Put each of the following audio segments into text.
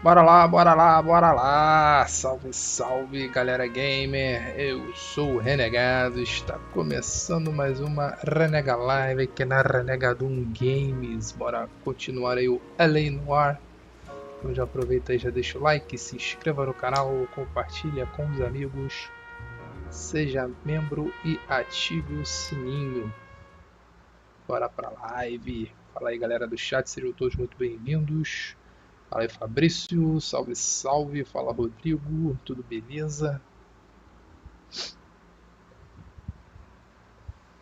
Bora lá, bora lá, bora lá! Salve, salve, galera gamer! Eu sou o Renegado, está começando mais uma Renega Live aqui na RenegaDoom Games. Bora continuar aí o Noire. Então já aproveita e já deixa o like, se inscreva no canal, compartilha com os amigos, seja membro e ative o sininho. Bora pra live! Fala aí, galera do chat, sejam todos muito bem-vindos. Fala aí, Fabrício, salve, salve. Fala, Rodrigo, tudo beleza?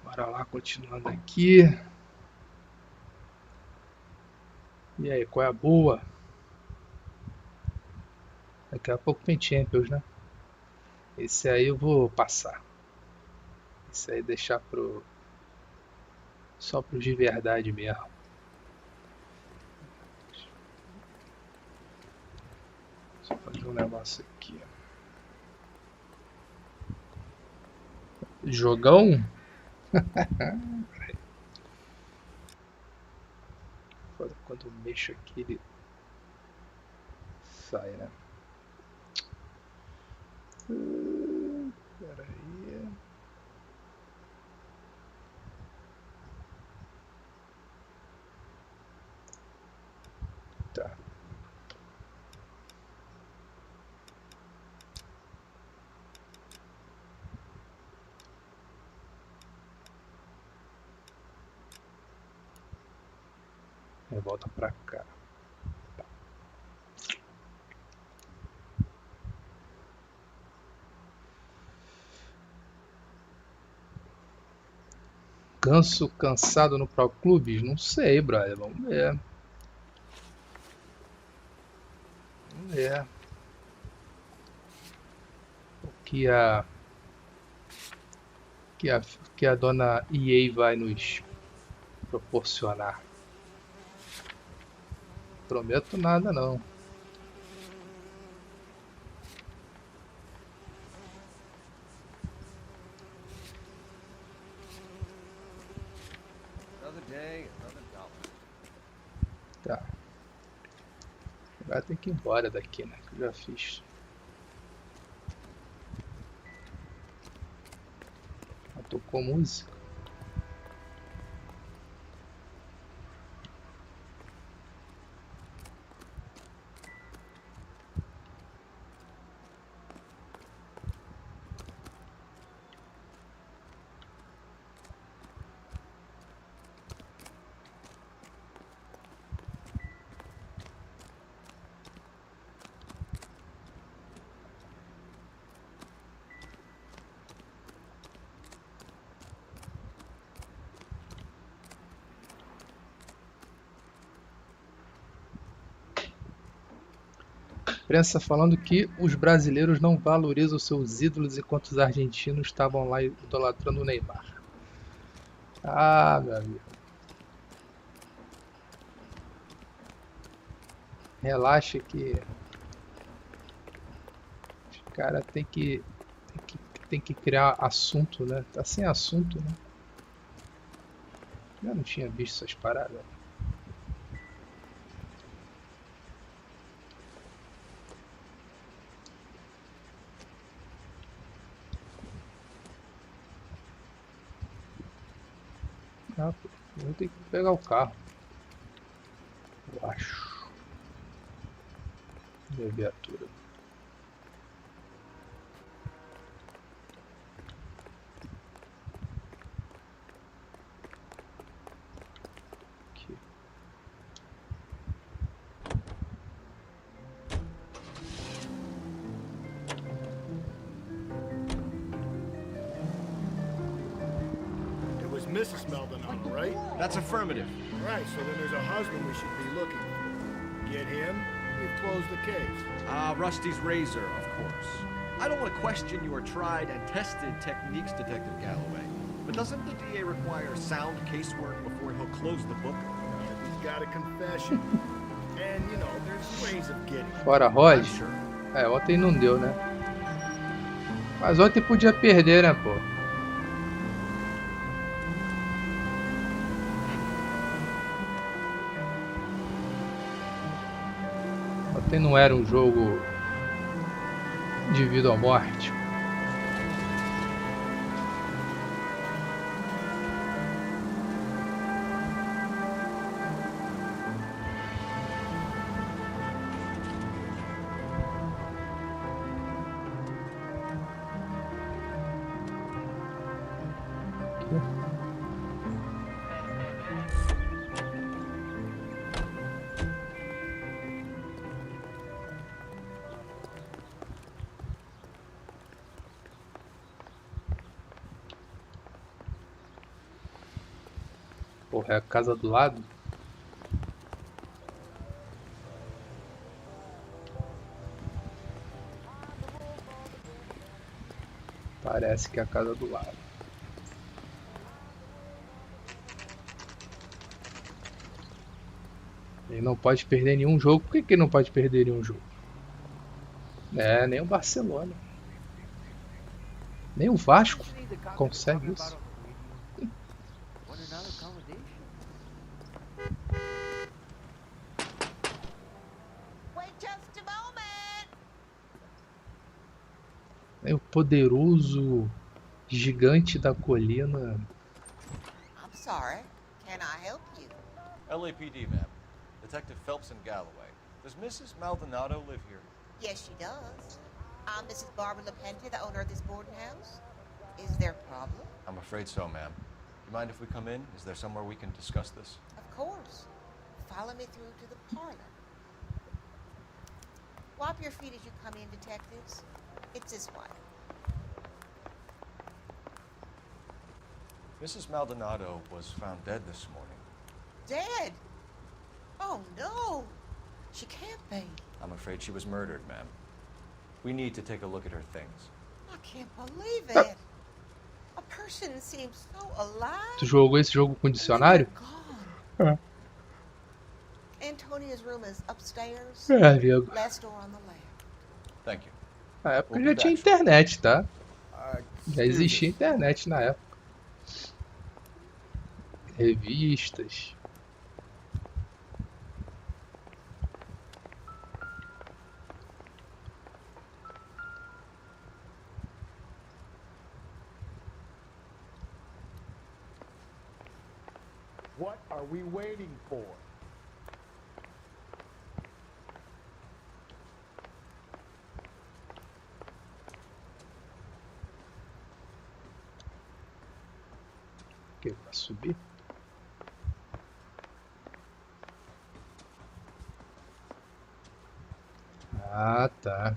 Bora lá, continuando aqui. E aí, qual é a boa? Daqui a pouco tem Champions, né? Esse aí eu vou passar. Esse aí deixar só pros de verdade mesmo. Deixa eu fazer um negócio aqui. Jogão? Quando eu mexo aqui ele sai, né? Pera aí. Tá. Volta pra cá. Ganso cansado no Pro Clubes? Não sei, brother. Vamos ver. Vamos ver. O que a dona EA vai nos proporcionar. Prometo nada não. Tá. Agora tem que ir embora daqui, né? Que eu já fiz. Tocou música. Imprensa falando que os brasileiros não valorizam seus ídolos enquanto os argentinos estavam lá idolatrando o Neymar. Ah, meu amigo. Relaxa que os caras tem que criar assunto, né? Tá sem assunto, né? Eu não tinha visto essas paradas. Ah, pô, eu vou ter que pegar o carro. Eu acho. Minha viatura. Aqui. It was Mrs. Maldonado, right? That's affirmative. Right, so then there's a husband we should be looking for. Get him, we've closed the case. Rusty's razor, of course. I don't want to question your tried and tested techniques, Detective Galloway. But doesn't the DA require sound casework before he'll close the book? He's got a confession. And, you know, there's ways of getting it. Fora Rod? I'm sure. É, ontem não deu, né? Mas ontem podia perder, né, pô? Ontem não era um jogo de vida ou morte. Porra, é a casa do lado? Parece que é a casa do lado. Ele não pode perder nenhum jogo. Por que que ele não pode perder nenhum jogo? É, nem o Barcelona. Nem o Vasco consegue isso. É o poderoso gigante da colina. I'm sorry. Can I help you? LAPD, ma'am. Detective Phelps in Galloway. Does Mrs. Maldonado live here? Yes, she does. I'm Mrs. Barbara LaPente, the owner of this boarding house. Is there a problem? I'm afraid so, ma'am. You mind if we come in? Is there somewhere we can discuss this? Of course. Follow me through to the parlor. Wipe your feet as you come in, detectives. It's this way. Mrs. Maldonado was found dead this morning. Dead? Oh, no. She can't be. I'm afraid she was murdered, ma'am. We need to take a look at her things. I can't believe it. A person seems so alive. Tu jogou esse jogo com dicionário? Gone. Antonia's room is upstairs. É, amigo. Last door on the left. Thank you. Na época já tinha internet, tá? Já existia internet na época. Revistas. What are we waiting for? Que pra subir? Ah, tá.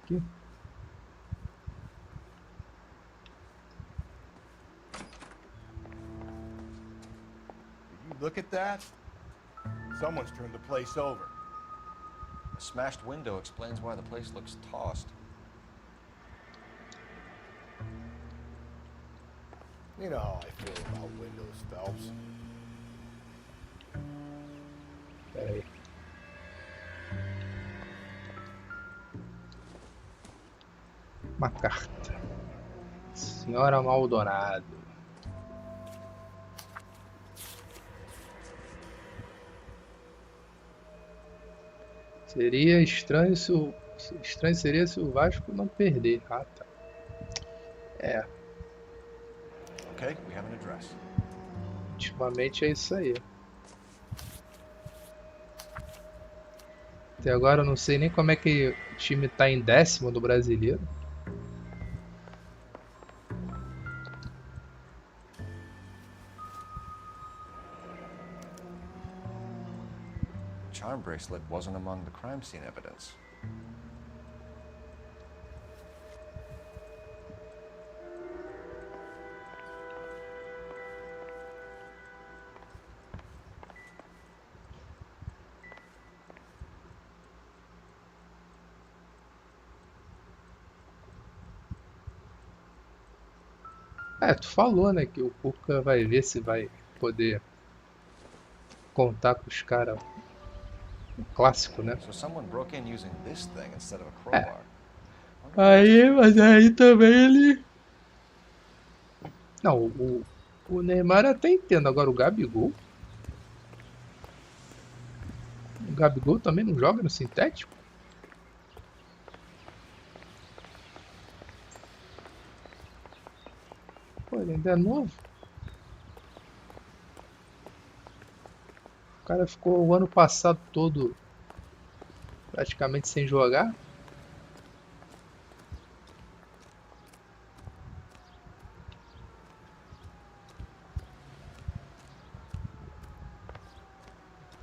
Aqui. Did you look at that? Someone's turned the place over. A smashed window explains why the place looks tossed. You know how I feel about windows, Phelps. Pera aí. Uma carta. Senhora Maldonado. Seria estranho se o... Estranho seria se o Vasco não perder. Ah, tá. É. Okay, we have an address. Ultimamente é isso aí. Até agora eu não sei nem como é que o time tá em 10º do Brasileiro. The charm bracelet wasn't among the crime scene evidence. É, tu falou, né, que o Cuca vai ver se vai poder contar com os caras. O clássico, né? So someone broke in using this thing instead of a crowbar. Aí, mas aí também ele Não, o Neymar eu até entendo. Agora o Gabigol. O Gabigol também não joga no sintético? Pô, ele ainda é novo. O cara ficou o ano passado todo praticamente sem jogar.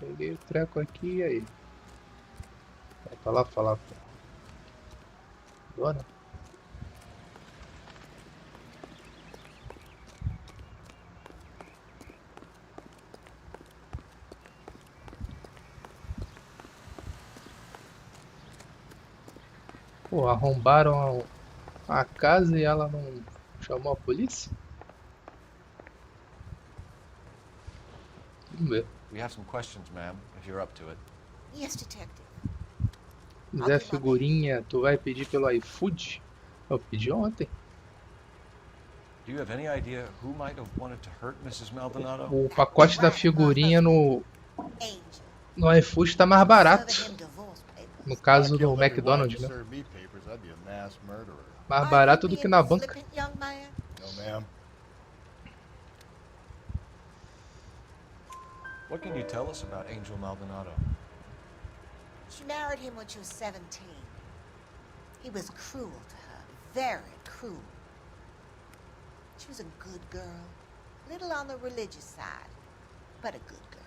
Peguei o treco aqui e aí. Vai pra lá falar com a dona. Pô, arrombaram a casa e ela não chamou a polícia? Vamos ver. We have some questions, ma'am, if you're up to it. Yes, detective. Se quiser figurinha, tu vai pedir pelo iFood? Eu pedi ontem. Do you have any idea who might have wanted to hurt Mrs. Maldonado? O pacote da figurinha no Angel. iFood tá mais barato. Serve him divorce papers. No I caso do killed every wife McDonald's, to né? serve me papers, I'd be a mass murderer. Mais Are barato you do que being na banca. flippant, young man? No, ma'am. What can you tell us about Angel Maldonado? She married him when she was 17. He was cruel to her, very cruel. She was a good girl, little on the religious side, but a good girl.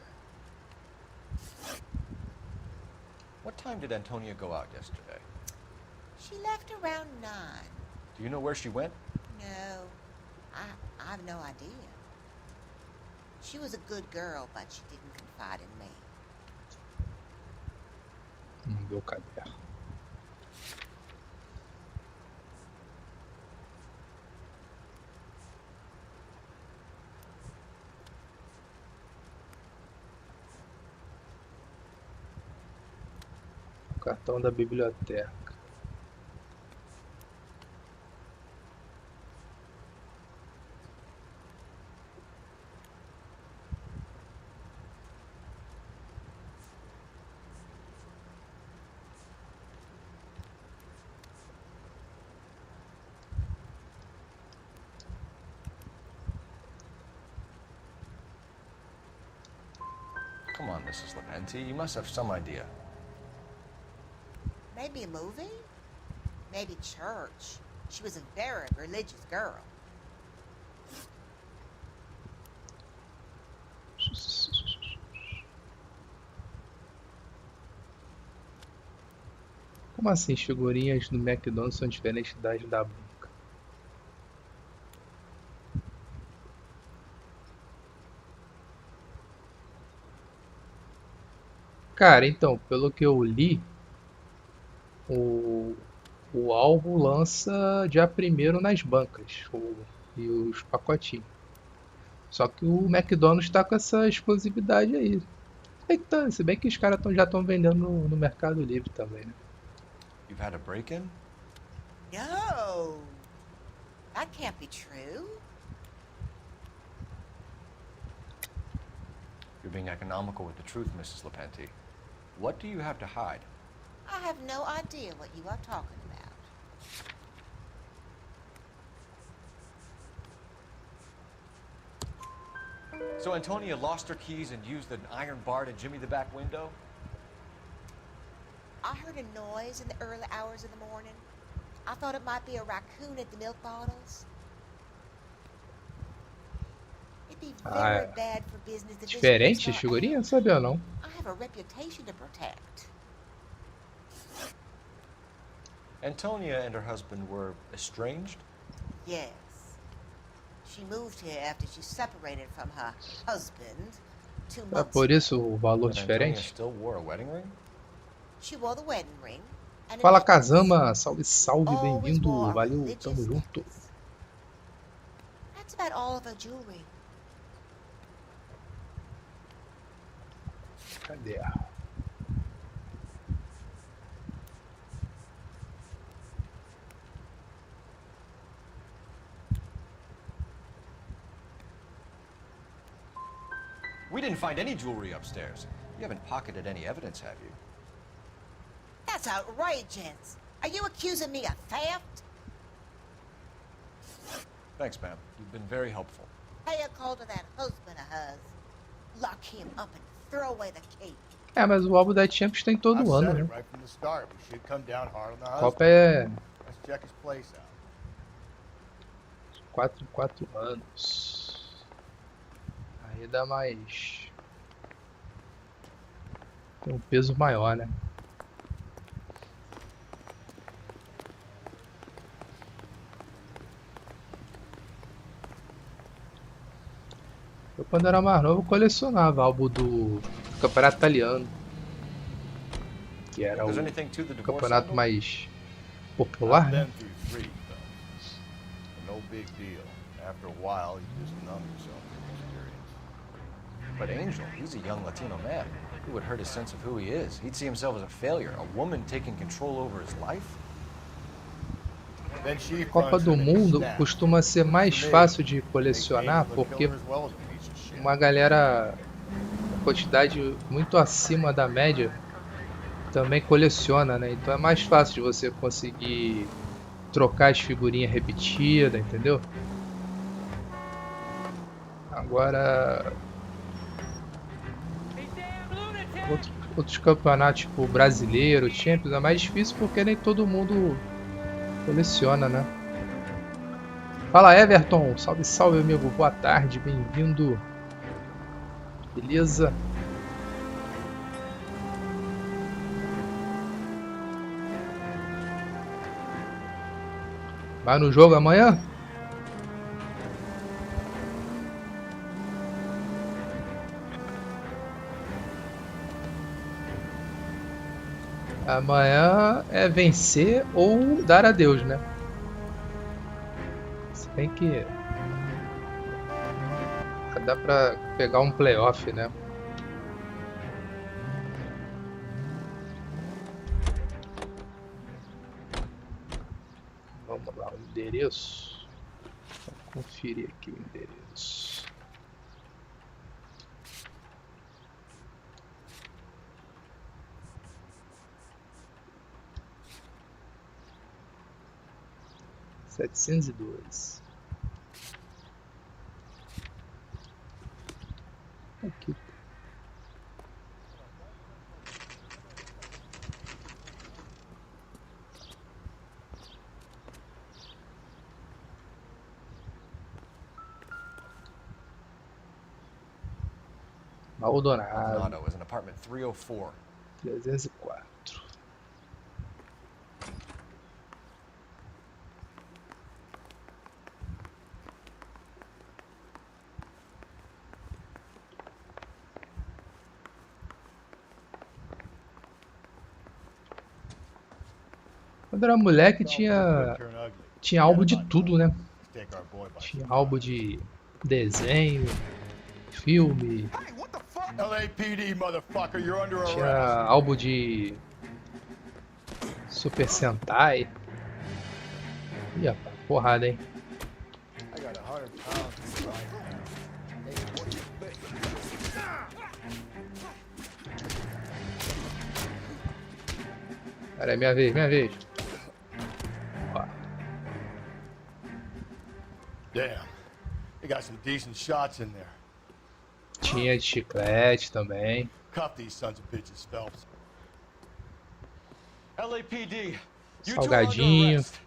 What time did Antonia go out yesterday? She left around 9. Do you know where she went? No, I have no idea. She was a good girl, but she didn't confide in me. Meu caderno. Cartão da biblioteca. Come on, Mrs. Lepenti, you must have some idea. Maybe a movie? Maybe church. She was a very religious girl. Como assim as figurinhas do McDonald's são diferentes das da banca? Cara, então, pelo que eu li, o álbum lança dia 1º nas bancas e os pacotinhos. Só que o McDonald's tá com essa exclusividade aí. Se bem que os caras já estão vendendo no Mercado Livre também, né? You've had a break-in? No! That can't be true. You're being economical with the truth, Mrs. Lepenti. What do you have to hide? I have no idea what you are talking about. So Antonia lost her keys and used an iron bar to jimmy the back window? I heard a noise in the early hours of the morning. I thought it might be a raccoon at the milk bottles. It'd be very bad for business if this Diferente could as start figurinhas? Não out. sabia não. I have a reputation to protect. Antonia and her husband were estranged? Yes. She moved here after she separated from her husband 2 É months por ago. isso o valor But Antonia diferente? still wore a wedding ring? She wore the wedding ring and a Fala necklace. Kazama, salve, salve, Always bem-vindo, wore a valeu, religious tamo junto. necklace. That's about all of her jewelry. Cadê? We didn't find any jewelry upstairs. You haven't pocketed any evidence, have you? That's outrageous. Are you accusing me of theft? Thanks, ma'am. You've been very helpful. Pay a call to that husband of hers. Lock him up and throw away the key. É, mas o álbum da Champions tem todo ano, né? Right from the start. We should come down hard on the Copa husband. é Let's check his place out. 4 em 4 anos. Aí dá mais... Tem um peso maior, né? Eu, quando era mais novo, colecionava álbum do campeonato italiano, que era o campeonato mais popular, I've né? been through 3, Phelps. No big deal. After a while, you just numb yourself to the experience. But Angel, he's a young Latino man. It would hurt his sense of who he is. He'd see himself as a failure. A woman taking control over his life? Then she Copa fronts do it and Mundo snaps. costuma ser mais fácil de colecionar porque Killer as well as a piece of shit. uma galera, uma quantidade muito acima da média, também coleciona, né? Então é mais fácil de você conseguir trocar as figurinhas repetidas, entendeu? Agora, outros campeonatos, tipo brasileiro, Champions, é mais difícil porque nem todo mundo coleciona, né? Fala, Everton, salve, salve, amigo, boa tarde, bem-vindo. Beleza? Vai no jogo amanhã? Amanhã é vencer ou dar adeus, né? Se bem que dá pra pegar um playoff, né? Vamos lá, o endereço. Vou conferir aqui o endereço. Setecentos e dois. Aqui. Maldonado. Detonado is in apartment 304. 304. Quando era moleque tinha álbum de tudo, né? Tinha álbum de desenho, filme, LAPD, motherfucker, you're under tinha arrest. álbum de Super Sentai. Ih, rapaz, porrada, hein? I got 100 pounds to drive. Pera aí, minha vez, minha vez. Ó, Damn, they got some decent shots in there. tinha de chiclete também. Cuff these sons of bitches, Phelps. LAPD, you two are under Salgadinho. arrest.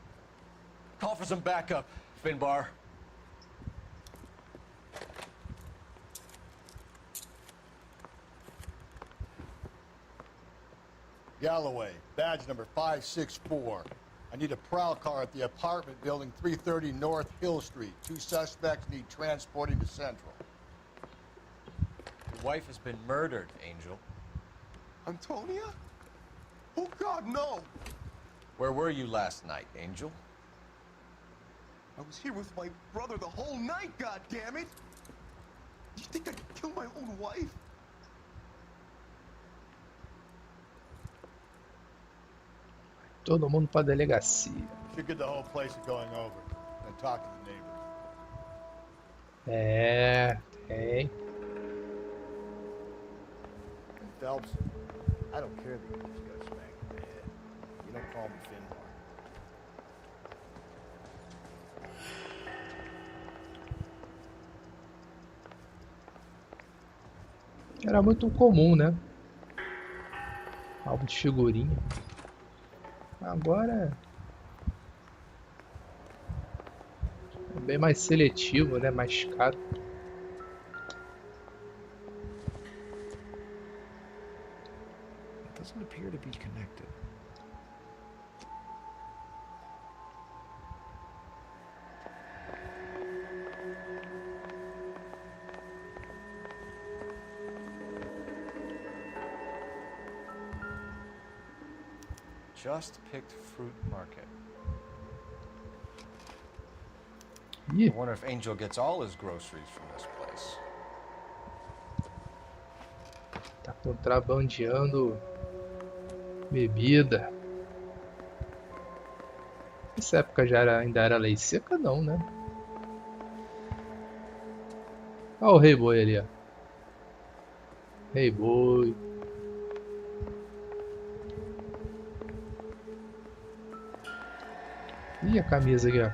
Call for some backup, Finbar. Galloway, badge number 564. I need a prowl car at the apartment building 330 North Hill Street. 2 suspects need transporting to Central. Your wife has been murdered, Angel. Antonia? Oh God, no! Where were you last night, Angel? I was here with my brother the whole night, God damn it! You think I could kill my own wife? Todo mundo pra delegacia. Should get the whole place going over and talk to the neighbors. É, tem. Phelps. I don't care that you just got smacked in the head. You don't call me Finbar. Era muito comum, né? Álbum de figurinha. Agora é bem mais seletivo, né? Mais caro. Doesn't appear to be connected. Just picked fruit market. Ih, I wonder if Angel gets all his groceries from this place. tá contrabandeando bebida. Nessa época ainda era lei seca, não, né? Olha o Rei Boi ali, ó. Rei Boi. Ih, a camisa aqui, ó.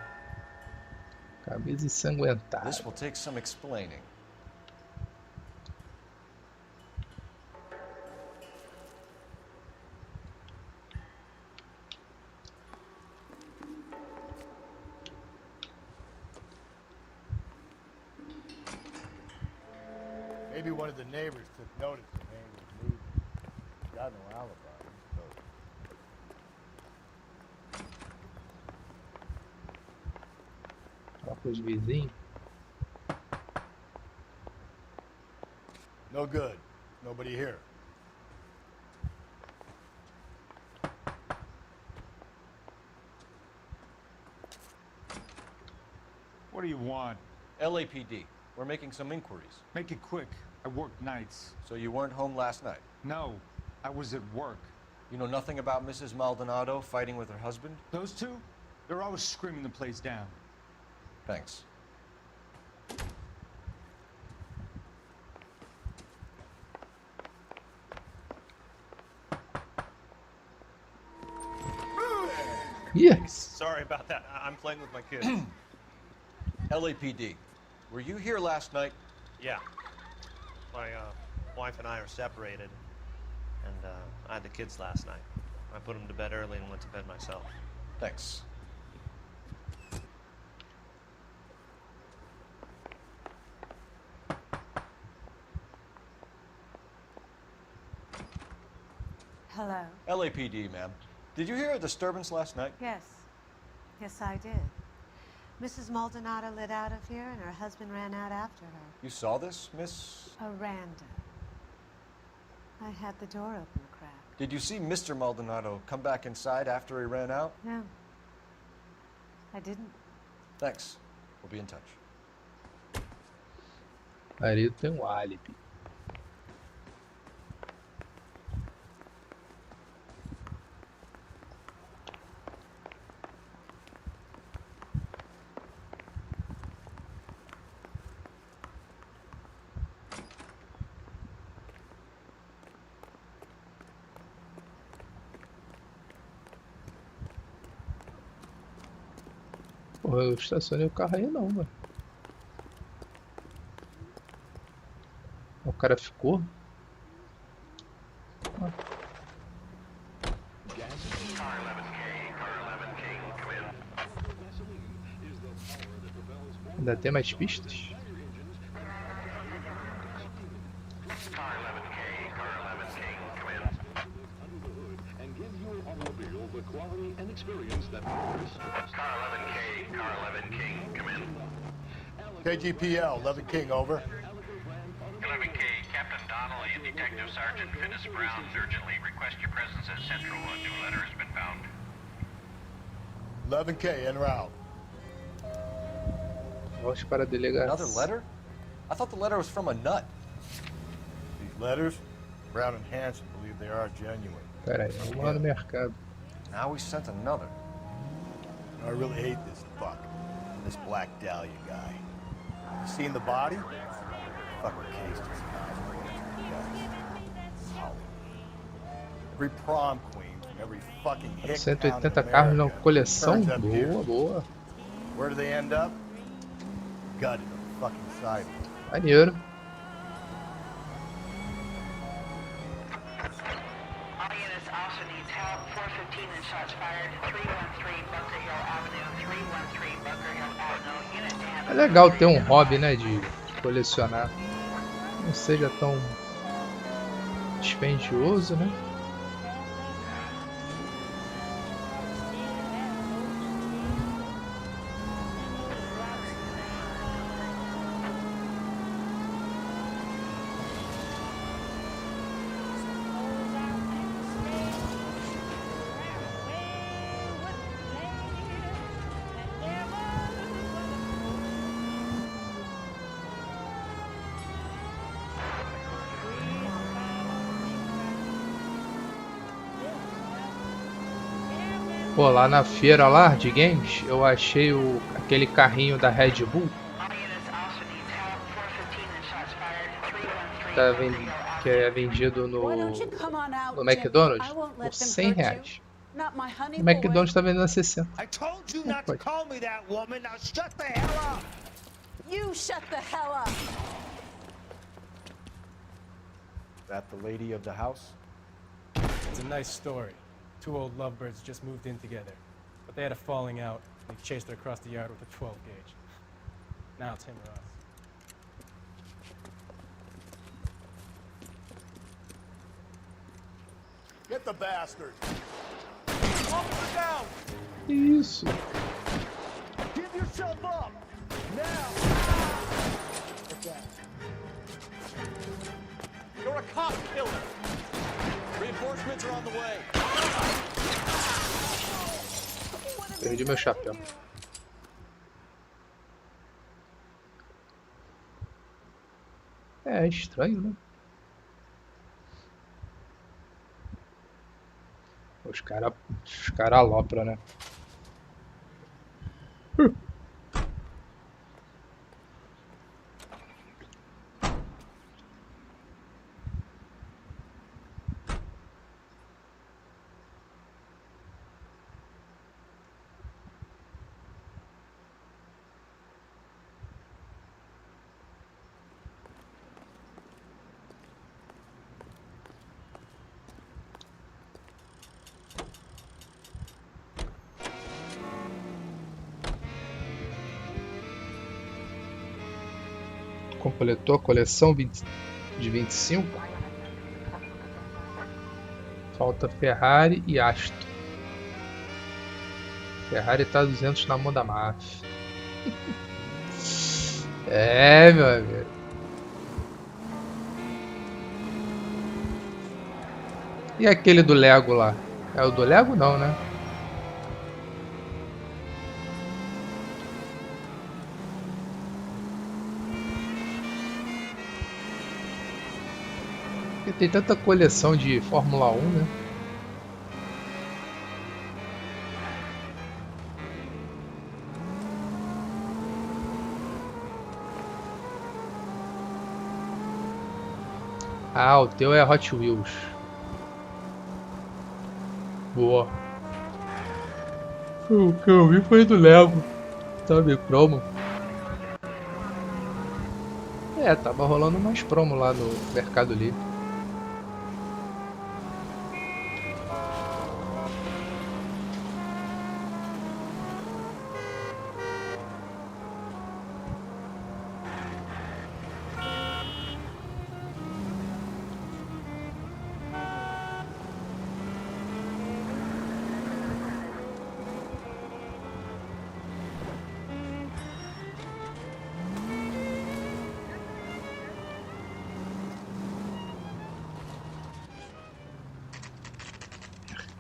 Camisa ensanguentada. This will take some explaining. Maybe one of the neighbors took notice the man was moving. Got no alibi, so. Ó, pros vizinhos. No good. Nobody here. What do you want? LAPD. We're making some inquiries. Make it quick. I work nights. So you weren't home last night? No, I was at work. You know nothing about Mrs. Maldonado fighting with her husband? Those two? They're always screaming the place down. Thanks. Ih, Sorry about that. I'm playing with my kids. LAPD. Were you here last night? Yeah. My wife and I are separated, and I had the kids last night. I put them to bed early and went to bed myself. Thanks. Hello. LAPD, ma'am. Did you hear a disturbance last night? Yes. Yes, I did. Mrs. Maldonado lit out of here, and her husband ran out after her. You saw this, Miss? Aranda. I had the door open a crack. Did you see Mr. Maldonado come back inside after he ran out? No. I didn't. Thanks. We'll be in touch. marido tem um álibi. Porra, eu estacionei o carro aí não, mano. O cara ficou. Ah. Ainda tem mais pistas? KGPL, 11 King, over. 11K, Captain Donnelly and Detective Sergeant Finis Brown urgently request your presence at Central. A new letter has been found. 11K, en route. Vamos para a delegacia. Another letter? I thought the letter was from a nut. These letters, Brown and Hanson believe they are genuine. Pera aí, vamos lá no mercado. Now we sent another. I really hate this fuck. This Black Dahlia guy. You seen the body? Fucker cased his eyes. Holly. Every prom queen from every fucking hick town in 180 carros na America coleção. turns up here. Boa, boa. Where do they end up? Gutted on the fucking sidewalk. Maneiro. All units also needs help. 415 and shots fired. 313 Bunker Hill Avenue. 313 Bunker Hill Avenue. Unit to handle. É legal ter um hobby, né, de colecionar. Não seja tão dispendioso, né? Pô, lá na feira lá de games, eu achei aquele carrinho da Red Bull que é vendido no McDonald's por R$100. O McDonald's tá vendendo a 60. I told you not to call me that, woman. Now shut the hell up. You shut the hell up. That the lady of the house? It's a nice story. Two old lovebirds just moved in together, but they had a falling out, and he chased her across the yard with a 12 gauge. Now it's him or us. Get the bastard! Officer down! Isso. Give yourself up! Now! You're a cop killer. Reinforcements are on the way. Perdi meu chapéu. É estranho, né? Os cara alopram, né? Completou a coleção de 25. Falta Ferrari e Aston. Ferrari tá 200 na mão da máfia. É, meu amigo. E aquele do Lego lá? É o do Lego não, né? Tem tanta coleção de Fórmula 1, né? Ah, o teu é Hot Wheels. Boa. O que eu vi foi do Lego. Sabe, promo. É, tava rolando umas promo lá no Mercado Livre.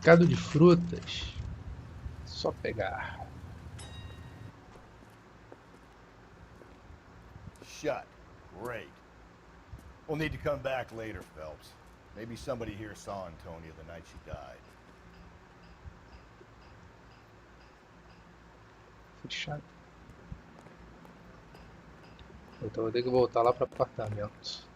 Mercado de frutas. Só pegar. Shut. Great. We'll need to come back later, Phelps. Maybe somebody here saw Antonia the night she died. Fechado. Então vou ter que voltar lá para o apartamento.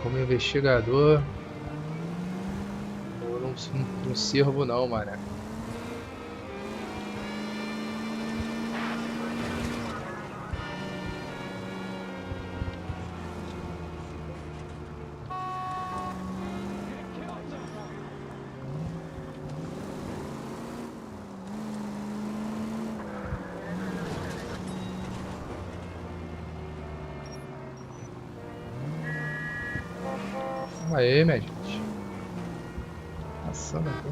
como investigador, eu não sirvo não, mané. Aê, minha gente. Passando aqui.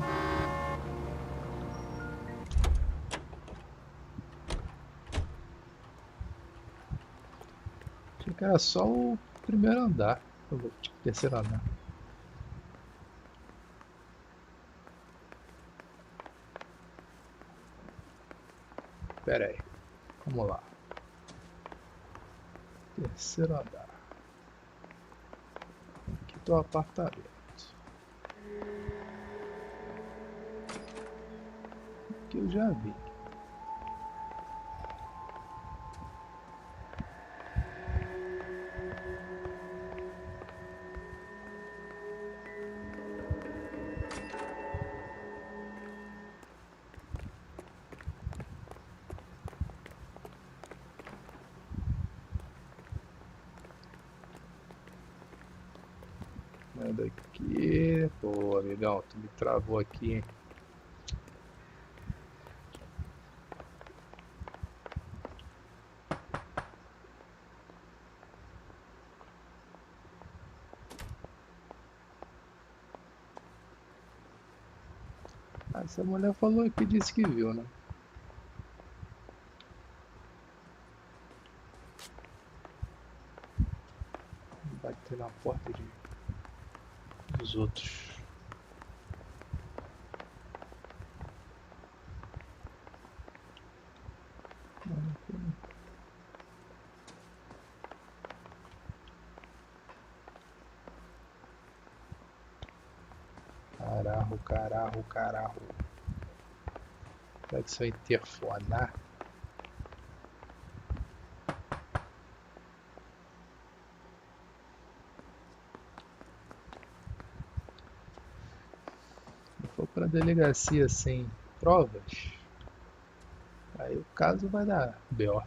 Achei que era só o primeiro andar. O terceiro andar. Pera aí. Vamos lá. Terceiro andar. Aqui tá o apartamento. Que eu já vi. Manda aqui. Pô, amigão, tu me travou aqui, hein? Essa mulher falou que disse que viu, né? Bater na porta dos outros. Carajo. Será que se eu interfonar? Se for para delegacia sem provas, aí o caso vai dar B.O.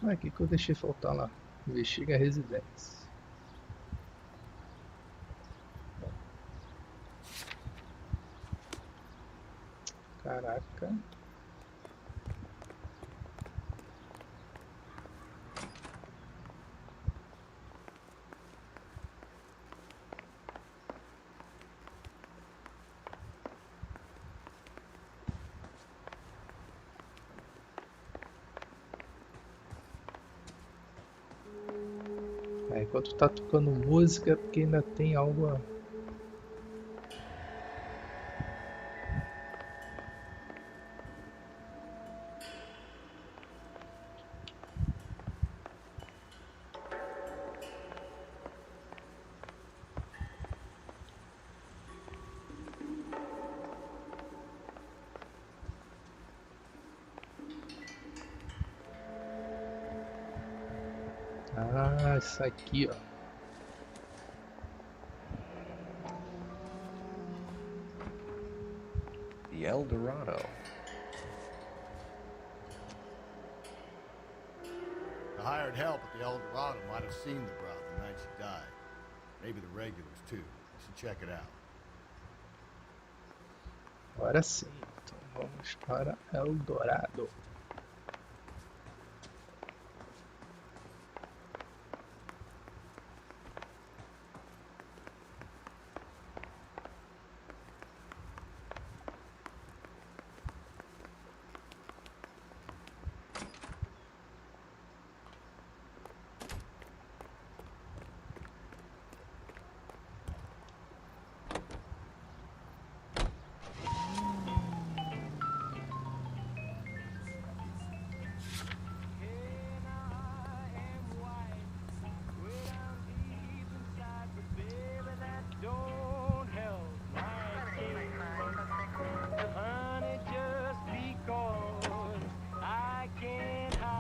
Aqui que eu deixei faltar lá. Investiga a residência. Caraca. Enquanto tá tocando música, porque ainda tem algo a... Ah, isso aqui, ó. The El Dorado. The hired help at the El Dorado might have seen the broad the night she died. Maybe the regulars, too. You should check it out. Agora sim, então vamos para El Dorado.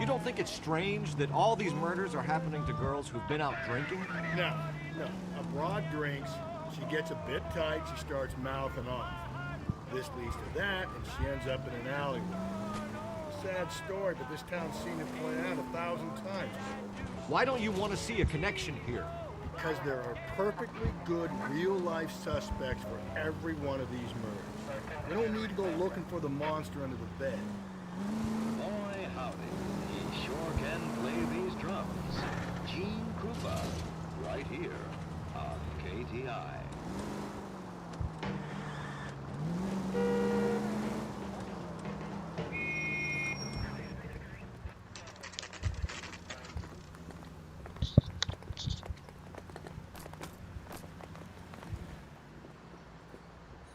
You don't think it's strange that all these murders are happening to girls who've been out drinking? No. A broad drinks, she gets a bit tight, she starts mouthing off. This leads to that, and she ends up in an alleyway. Sad story, but this town's seen it play out 1,000 times. Why don't you want to see a connection here? Because there are perfectly good real-life suspects for every one of these murders. We don't need to go looking for the monster under the bed. Boy, howdy. He sure can play these drums. Gene Krupa, right here on KTI.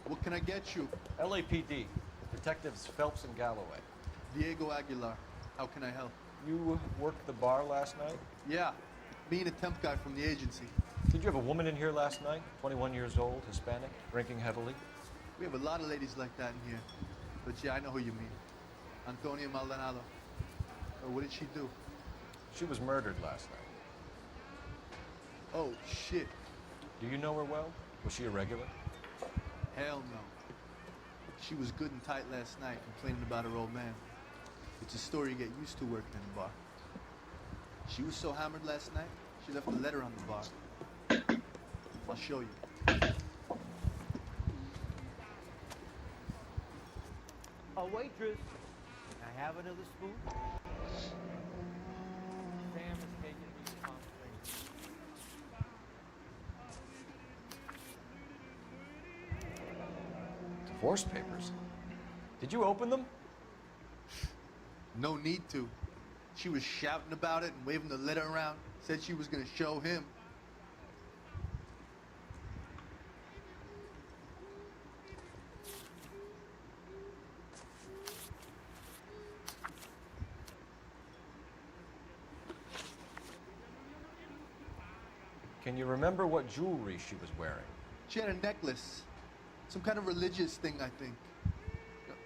What can I get you? LAPD. Detectives Phelps and Galloway. Diego Aguilar. How can I help? You worked the bar last night? Yeah. Me and a temp guy from the agency. Did you have a woman in here last night? 21 years old, Hispanic, drinking heavily? We have a lot of ladies like that in here. But yeah, I know who you mean. Antonia Maldonado. Oh, what did she do? She was murdered last night. Oh, shit. Do you know her well? Was she a regular? Hell no. She was good and tight last night, complaining about her old man. It's a story you get used to working in a bar. She was so hammered last night, she left a letter on the bar. I'll show you. A waitress. Can I have another spoon? Sam is taking these conversations. Divorce papers? Did you open them? No need to. She was shouting about it and waving the letter around. Said she was gonna show him. Can you remember what jewelry she was wearing? She had a necklace. Some kind of religious thing, I think.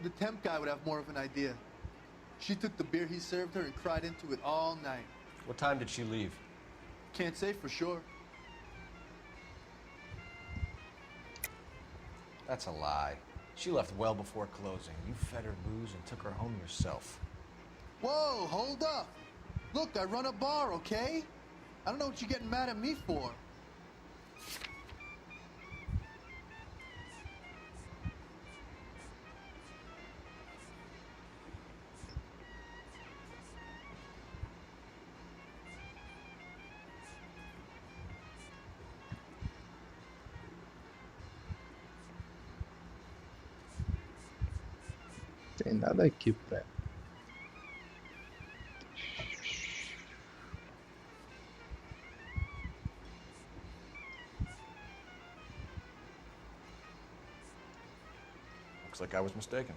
The temp guy would have more of an idea. She took the beer he served her and cried into it all night. What time did she leave? Can't say for sure. That's a lie. She left well before closing. You fed her booze and took her home yourself. Whoa, hold up. Look, I run a bar, okay? I don't know what you're getting mad at me for. Tem nada aqui pra... Looks like I was mistaken.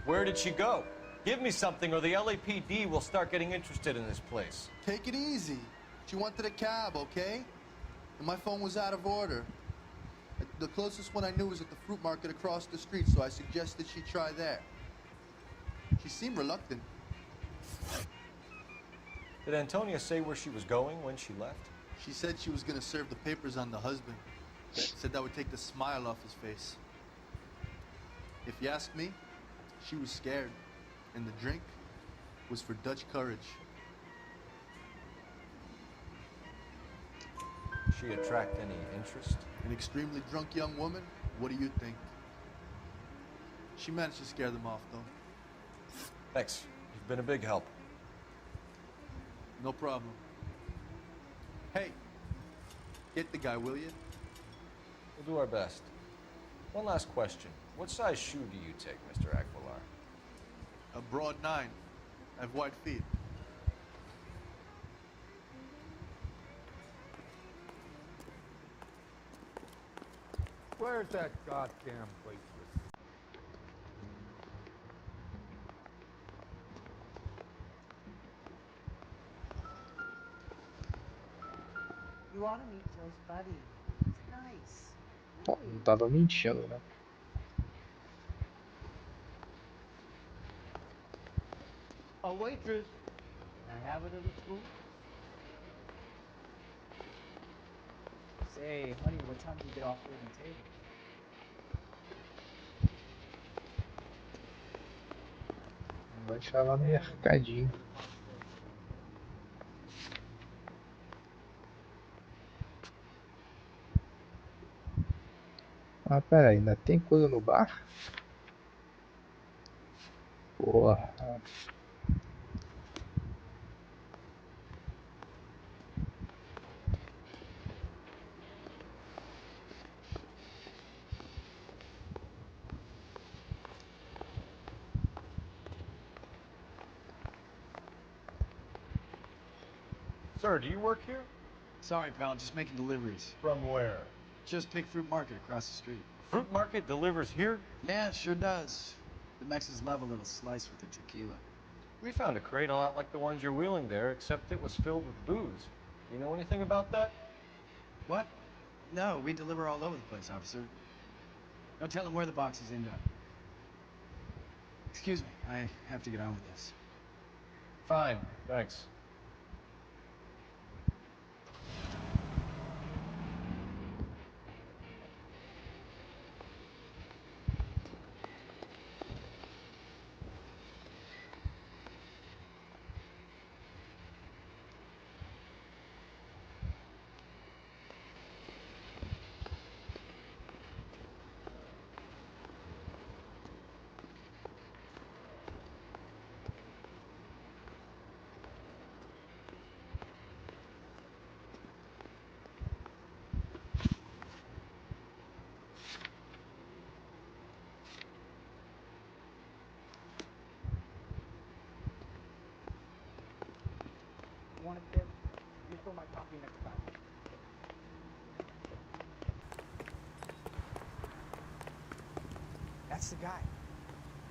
Where did she go? Give me something or the LAPD will start getting interested in this place. Take it easy. She wanted a cab, okay? And my phone was out of order. The closest one I knew was at the fruit market across the street, so I suggested she try there. She seemed reluctant. Did Antonia say where she was going when she left? She said she was gonna serve the papers on the husband. Said that would take the smile off his face. If you ask me, she was scared, and the drink was for Dutch courage. She attract any interest? An extremely drunk young woman? What do you think? She managed to scare them off, though. Thanks. You've been a big help. No problem. Hey, get the guy, will you? We'll do our best. One last question. What size shoe do you take, Mr. Aquilar? A broad 9. I have wide feet. Where's that goddamn waitress? You ought to meet Joe's buddy. He's nice. Pô, não tava mentindo, né? A waitress. I have it at the school. Say, honey, what time do you get off leaving the table? Vou deixar lá no mercadinho. Ah, pera aí, ainda tem coisa no bar? Porra. Sir, do you work here? Sorry, pal, just making deliveries. From where? Just Pig Fruit Market across the street. Fruit market delivers here? Yeah, it sure does. The Mexes love a little slice with their tequila. We found a crate a lot like the ones you're wheeling there, except it was filled with booze. You know anything about that? What? No, we deliver all over the place, officer. Don't tell them where the boxes end up. Excuse me, I have to get on with this. Fine, thanks. Want a tip? Refill my coffee next time. That's the guy.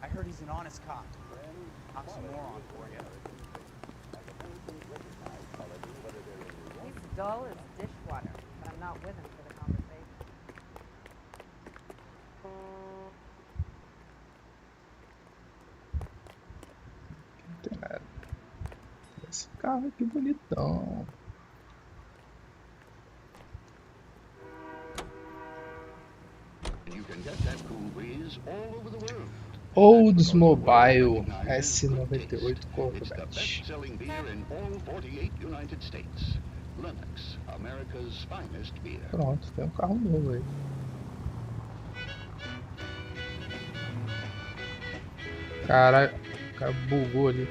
I heard he's an honest cop. Knock some more on for you. He's dull as dishwater, but I'm not with him for the conversation. Não tem nada. Esse carro aqui bonitão. You can get that cool breeze all over the world. Oldsmobile S98 It's the Corvette. best-selling beer in all 48 United States. Lennox, America's finest beer. Pronto, tem um carro novo aí. Caralho, o cara bugou ali.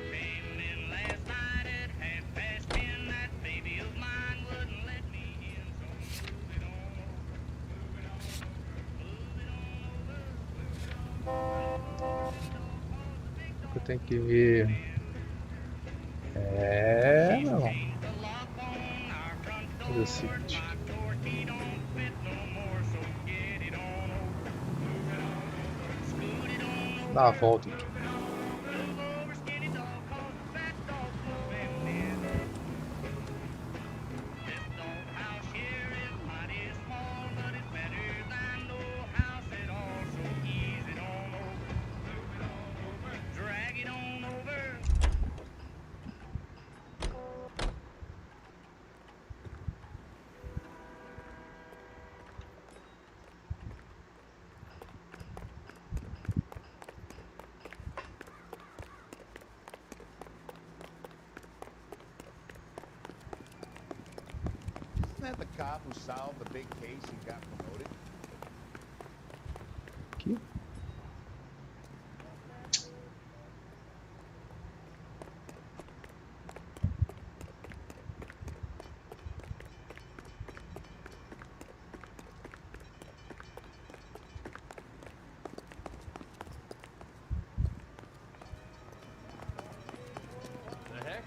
Eu tenho que ver. É, não. Fazer o seguinte. Dá uma volta aqui. that the cop who solved the big case and got promoted? Aqui. The heck?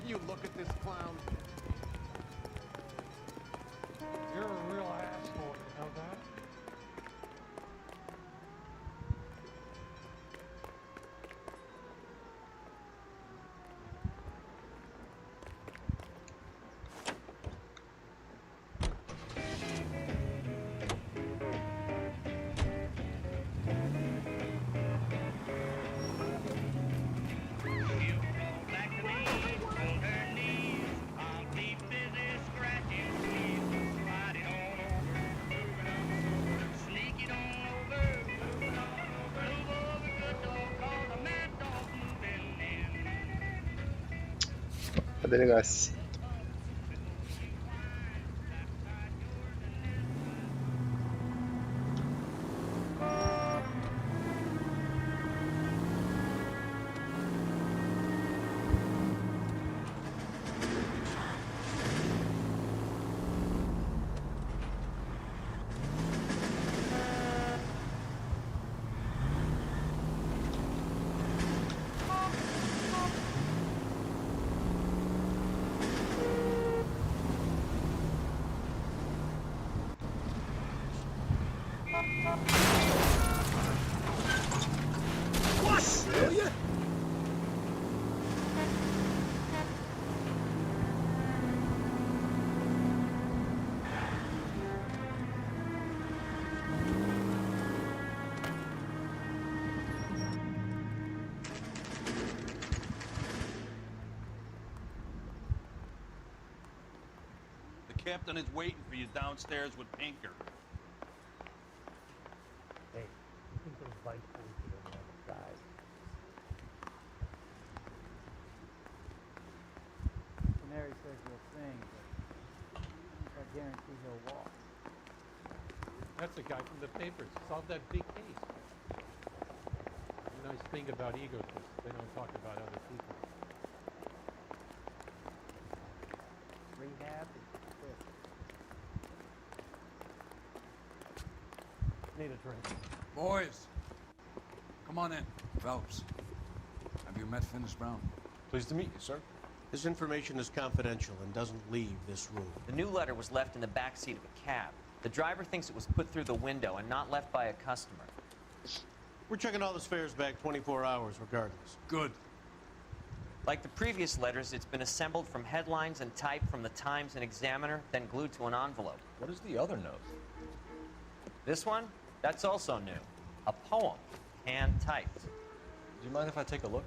You look at this clown. You're a real asshole, you know that? A delegacia. The captain is waiting for you downstairs with Pinker. Hey, you think those bike boys get over on the side? Canary says you'll sing, but I guarantee he'll walk. That's the guy from the papers. Solved that big case. The nice thing about egotists, they don't talk about other people. Rehab is quick. Need a drink. Boys, come on in. Phelps, have you met Finis Brown? Pleased to meet you, sir. This information is confidential and doesn't leave this room. The new letter was left in the back seat of a cab. The driver thinks it was put through the window and not left by a customer. We're checking all the fares back 24 hours regardless. Good. Like the previous letters, it's been assembled from headlines and type from the Times and Examiner, then glued to an envelope. What is the other note? This one? That's also new. A poem, hand-typed. Do you mind if I take a look?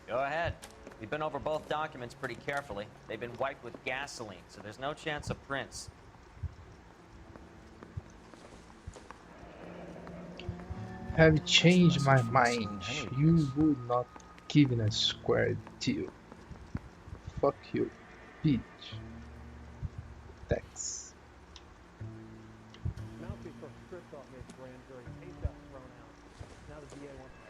Go ahead. We've been over both documents pretty carefully. They've been wiped with gasoline, so there's no chance of prints. Have changed my mind. You would not give in a square deal. Fuck you, bitch. Thanks. Mouthpiece from stripped off this grand jury. Case got thrown out. Now the DA wants to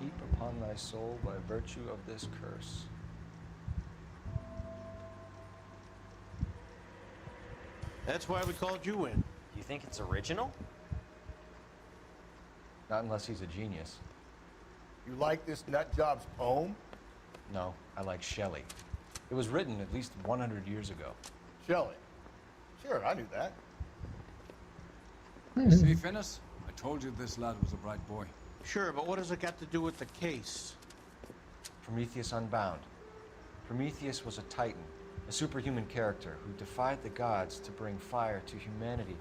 Heap upon thy soul by virtue of this curse. That's why we called you in. You think it's original? Not unless he's a genius. You like this nut job's poem? No, I like Shelley. It was written at least 100 years ago. Shelley. Sure, I knew that. See, Finis? I told you this lad was a bright boy. Sure, but what has it got to do with the case? Prometheus Unbound. Prometheus was a titan, a superhuman character who defied the gods to bring fire to humanity.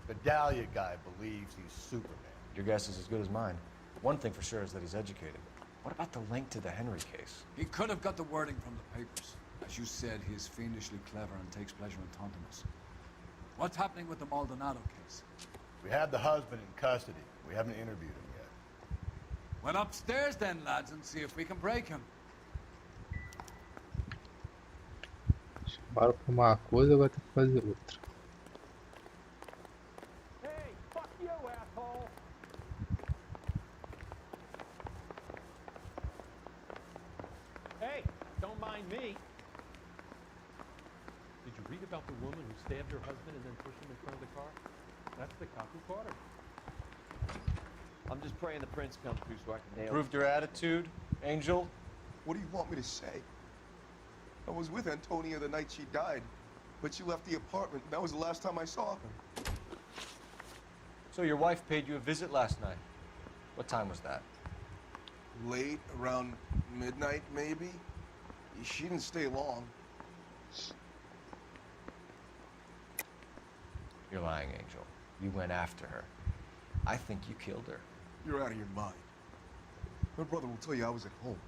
The Dahlia guy believes he's Superman. Your guess is as good as mine. One thing for sure is that he's educated. What about the link to the Henry case? He could have got the wording from the papers. As you said, he is fiendishly clever and takes pleasure in taunting us. What's happening with the Maldonado case? We have the husband in custody. We haven't interviewed him yet. Well, upstairs then, lads, and see if we can break him. Bora pra uma coisa, agora tem que fazer outra. Hey, fuck you, asshole! Hey, don't mind me. Did you read about the woman who stabbed her husband and then pushed him in front of the car? That's the cop who caught her. I'm just praying the prince comes through so I can nail Proved your attitude, Angel? What do you want me to say? I was with Antonia the night she died, but she left the apartment. That was the last time I saw her. So your wife paid you a visit last night. What time was that? Late, around midnight, maybe? She didn't stay long. You're lying, Angel. You went after her. I think you killed her. You're out of your mind. My brother will tell you I was at home.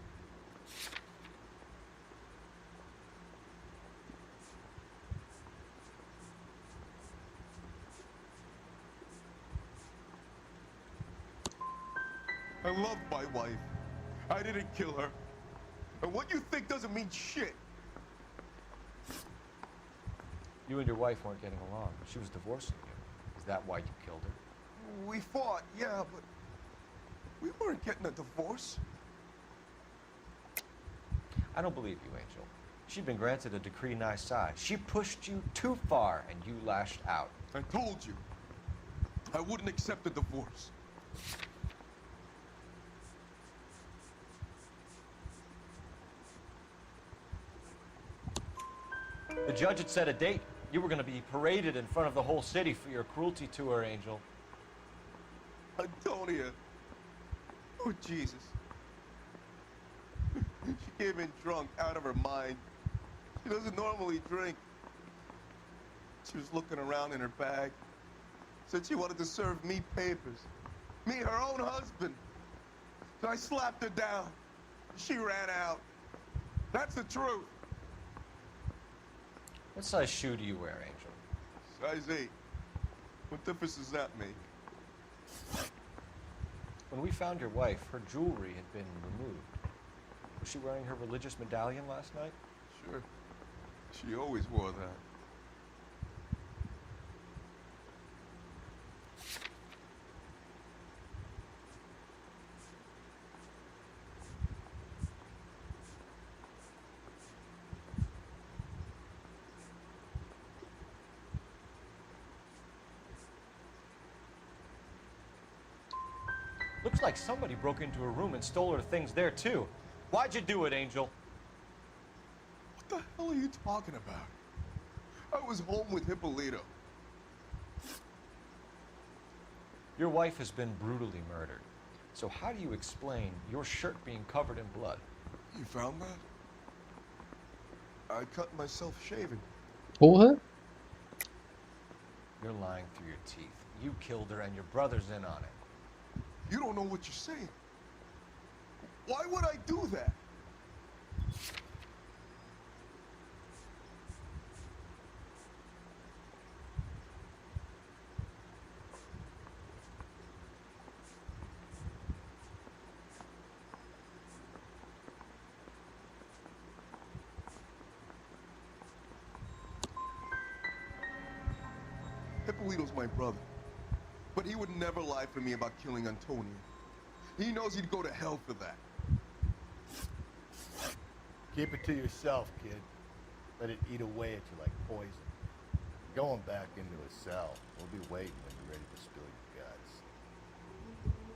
I love my wife. I didn't kill her. And what you think doesn't mean shit. You and your wife weren't getting along. She was divorcing you. Is that why you killed her? We fought, yeah, but we weren't getting a divorce. I don't believe you, Angel. She'd been granted a decree nisi. She pushed you too far, and you lashed out. I told you. I wouldn't accept a divorce. The judge had set a date. You were going to be paraded in front of the whole city for your cruelty to her, Angel. Antonia. Oh, Jesus. She came in drunk, out of her mind. She doesn't normally drink. She was looking around in her bag. Said she wanted to serve me papers. Me, her own husband. So I slapped her down. She ran out. That's the truth. What size shoe do you wear, Angel? Size 8. What difference does that make? When we found your wife, her jewelry had been removed. Was she wearing her religious medallion last night? Sure. She always wore that. Looks like somebody broke into her room and stole her things there, too. Why'd you do it, Angel? What the hell are you talking about? I was home with Hippolito. Your wife has been brutally murdered. So how do you explain your shirt being covered in blood? You found that? I cut myself shaving. Porra! You're lying through your teeth. You killed her and your brother's in on it. You don't know what you're saying. Why would I do that? Hippolito's my brother. But he would never lie for me about killing Antonia. He knows he'd go to hell for that. Keep it to yourself, kid. Let it eat away at you like poison. Going back into a cell. We'll be waiting when you're ready to spill your guts.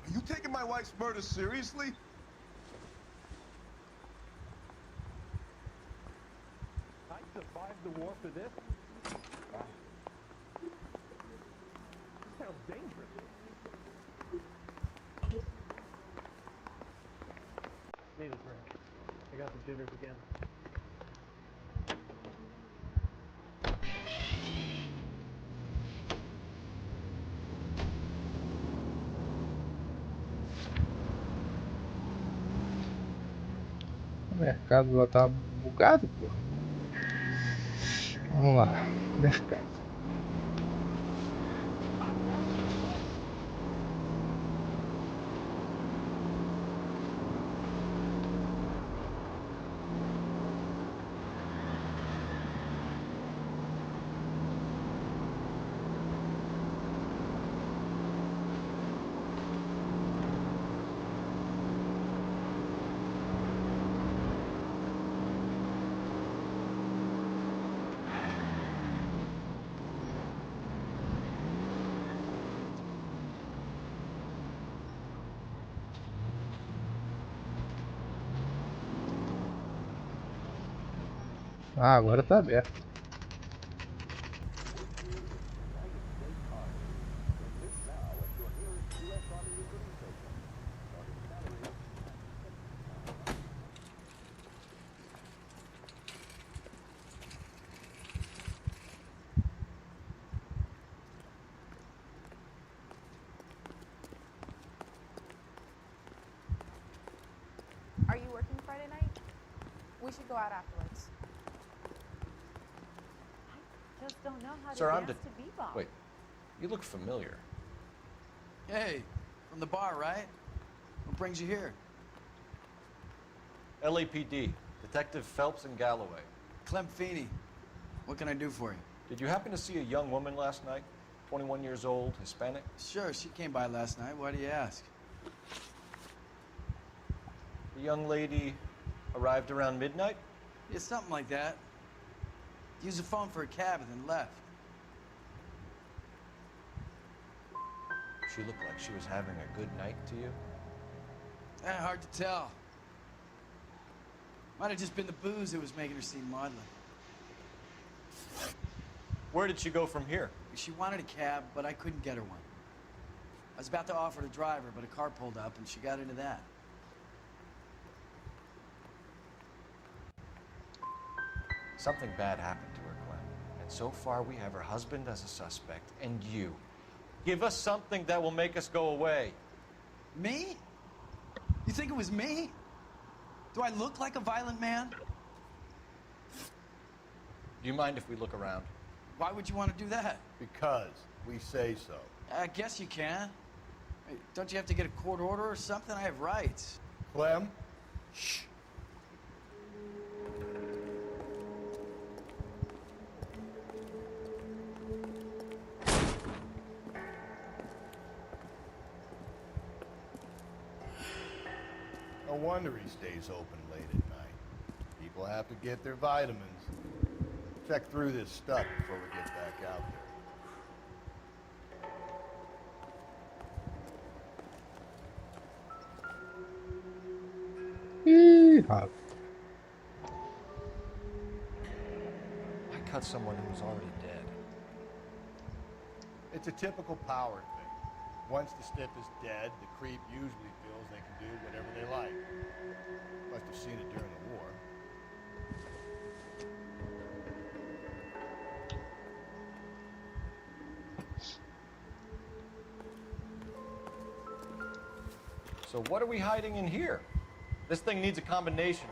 Are you taking my wife's murder seriously? I survived the war for this? Sounds dangerous. Need a drink. I got the jitters again. O mercado lá tá bugado, pô. Vamos lá, mercado. Ah, agora tá aberto. Are you working Friday night? We should go out afterwards. I just don't know how Sir, to I'm dance to bebop. Wait, you look familiar. Hey, from the bar, right? What brings you here? LAPD, Detective Phelps and Galloway. Clem Feeney. What can I do for you? Did you happen to see a young woman last night? 21 years old, Hispanic? Sure, she came by last night. Why do you ask? The young lady arrived around midnight? Yeah, something like that. Used the phone for a cab and then left. She looked like she was having a good night to you? Hard to tell. Might have just been the booze that was making her seem maudlin. Where did she go from here? She wanted a cab, but I couldn't get her one. I was about to offer to drive her, but a car pulled up and she got into that. Something bad happened to her, Clem. And so far we have her husband as a suspect, and you. Give us something that will make us go away. Me? You think it was me? Do I look like a violent man? Do you mind if we look around? Why would you want to do that? Because we say so. I guess you can. Hey, don't you have to get a court order or something? I have rights. Clem? Shh. No wonder he stays open late at night. People have to get their vitamins. Check through this stuff before we get back out there. Yeehaw. I cut someone who was already dead. It's a typical power thing. Once the stiff is dead, the creep usually feels they can do whatever they like. Must have seen it during the war. So what are we hiding in here? This thing needs a combination.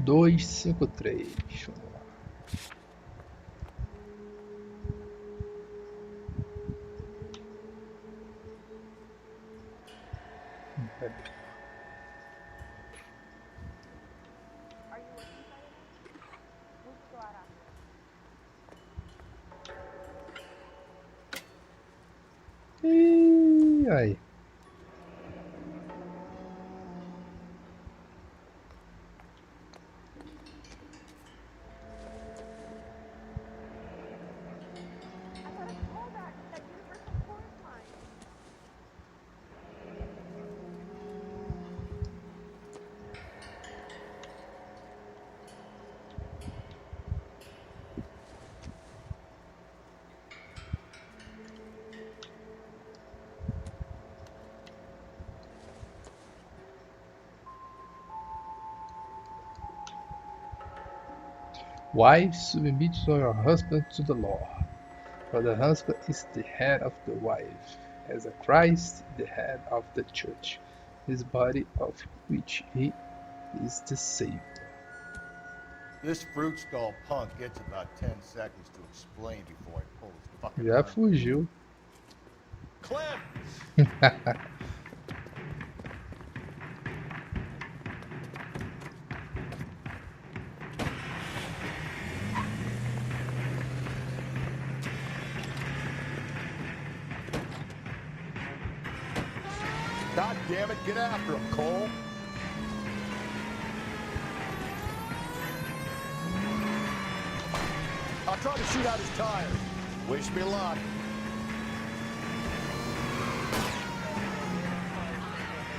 Dois, 5, 3. Vamos lá. Are you working Friday night? We should go out afterwards. E aí? I got a call back at Universal Chorus Line. Wives, submit your husband to the law, for the husband is the head of the wife, as a Christ the head of the church, his body of which he is the Savior. This fruit skull punk gets about 10 seconds to explain before I pull his fucking Já gun. fugiu. Clem! God damn it, get after him, Cole. I'll tried to shoot out his tire. Wish me luck.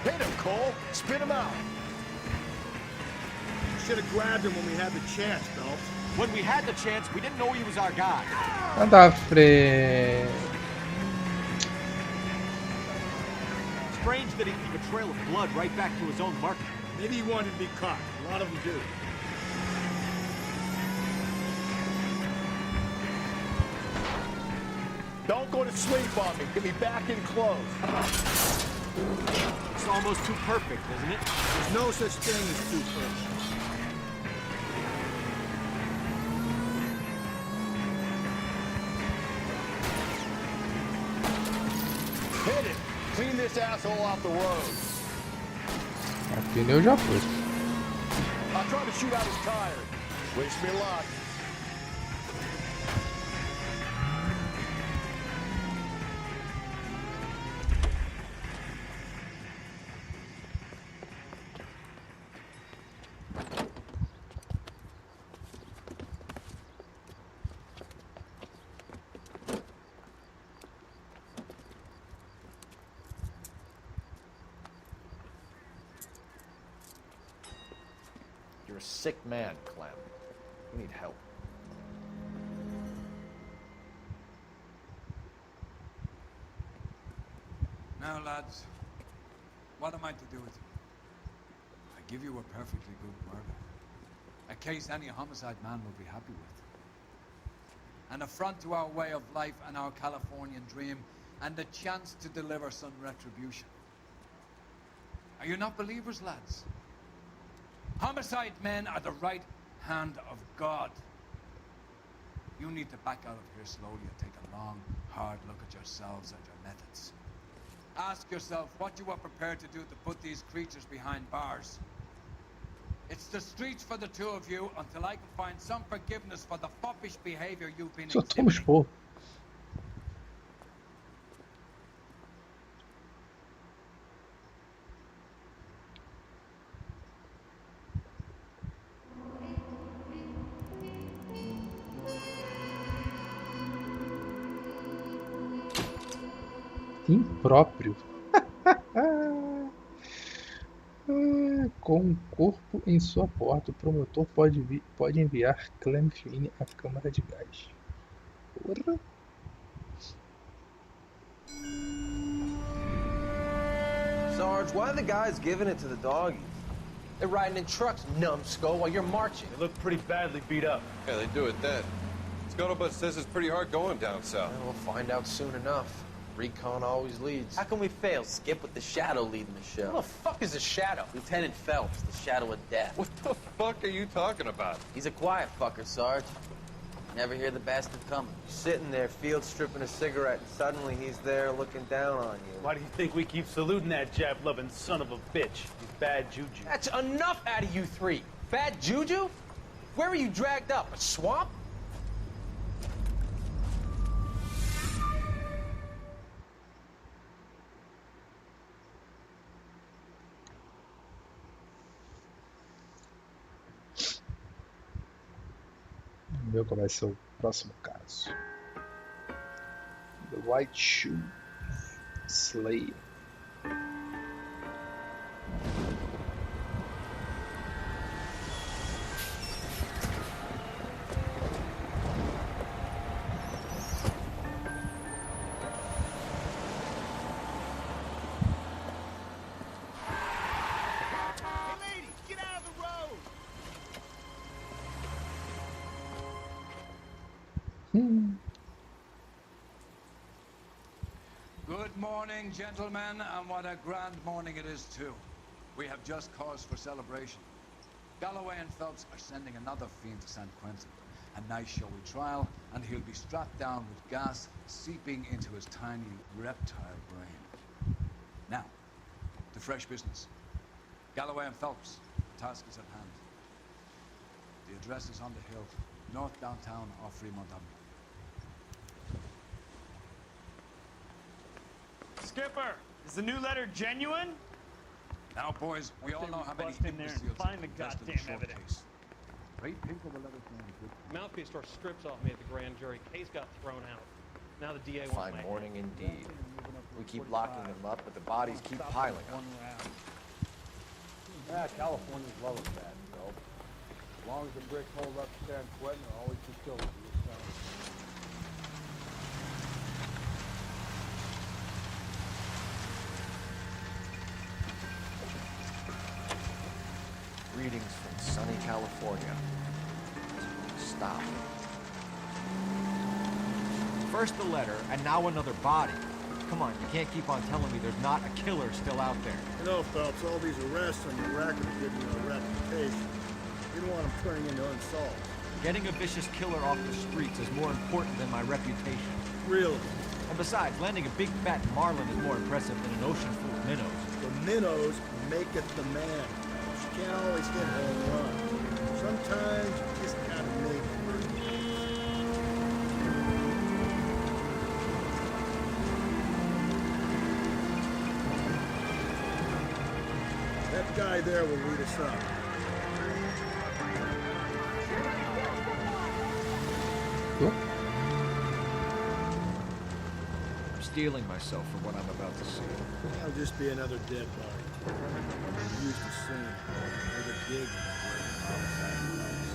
Hit him, Cole. Spin him out. Should have grabbed him when we had the chance, Phelps. When we had the chance, we didn't know he was our guy. Anda frente. Strange that he'd leave a trail of blood right back to his own market. Maybe he wanted to be caught. A lot of them do. Don't go to sleep on me. Get me back in close. It's almost too perfect, isn't it? There's no such thing as too perfect. Hit it. Clean this asshole off the road. O pneu já foi. I tried to shoot out his tire. Wish me luck. You're a sick man, Clem. You need help. Now, lads, what am I to do with you? I give you a perfectly good murder. A case any homicide man will be happy with. An affront to our way of life and our Californian dream, and a chance to deliver some retribution. Are you not believers, lads? Homicide men are the right hand of God. You need to back out of here slowly and take a long, hard look at yourselves and your methods. Ask yourself what you are prepared to do to put these creatures behind bars. It's the streets for the two of you until I can find some forgiveness for the foppish behavior you've been Só temos pô. Impróprio. Com um corpo em sua porta, o promotor pode enviar Clem Fine à câmara de gás. Porra. Sarge, why are the guys giving it to the doggies? They're riding in trucks, numbskull, while you're marching. They look pretty badly beat up. Yeah, they do it then. Scuttlebutt says it's pretty hard going down south. Well, we'll find out soon enough. Recon always leads. How can we fail? Skip with the Shadow leading the show. Who the fuck is the Shadow? Lieutenant Phelps, the Shadow of Death. What the fuck are you talking about? He's a quiet fucker, Sarge. Never hear the bastard coming. Sitting there, field stripping a cigarette, and suddenly he's there looking down on you. Why do you think we keep saluting that Jap-loving son of a bitch? He's bad juju. That's enough out of you three. Bad juju? Where were you dragged up? A swamp? Vamos ver qual vai ser o próximo caso. The White Shoe Slayer. Good morning, gentlemen, and what a grand morning it is, too. We have just cause for celebration. Galloway and Phelps are sending another fiend to San Quentin. A nice showy trial, and he'll be strapped down with gas seeping into his tiny reptile brain. Now, to fresh business. Galloway and Phelps, the task is at hand. The address is on the hill, north downtown off Fremont Avenue. Skipper, is the new letter genuine? Now, boys, we all know how many bust in there and imbeciles find the invest in goddamn a short evidence. case. Mouthpiece tore strips off me at the grand jury. Case got thrown out. Now the DA wants Fine my morning indeed. We keep locking them up, but the bodies keep piling up. Yeah, California's love of that, Phelps. As long as the bricks hold up to San Quentin, there'll always be killers in this town. Greetings from sunny California. Stop. First the letter, and now another body. Come on, you can't keep on telling me there's not a killer still out there. You know, Phelps, all these arrests on your record are giving you a reputation. You don't want them turning into unsolved. Getting a vicious killer off the streets is more important than my reputation. Really? And besides, landing a big fat marlin is more impressive than an ocean full of minnows. The minnows make it the man. You can't always hit home run. Sometimes you just gotta make it. That guy there will lead us up. Cool. I'm steeling myself for what I'm about to see. That'll just be another dead body. I'm used to seeing it. There's a dig where the homicide comes.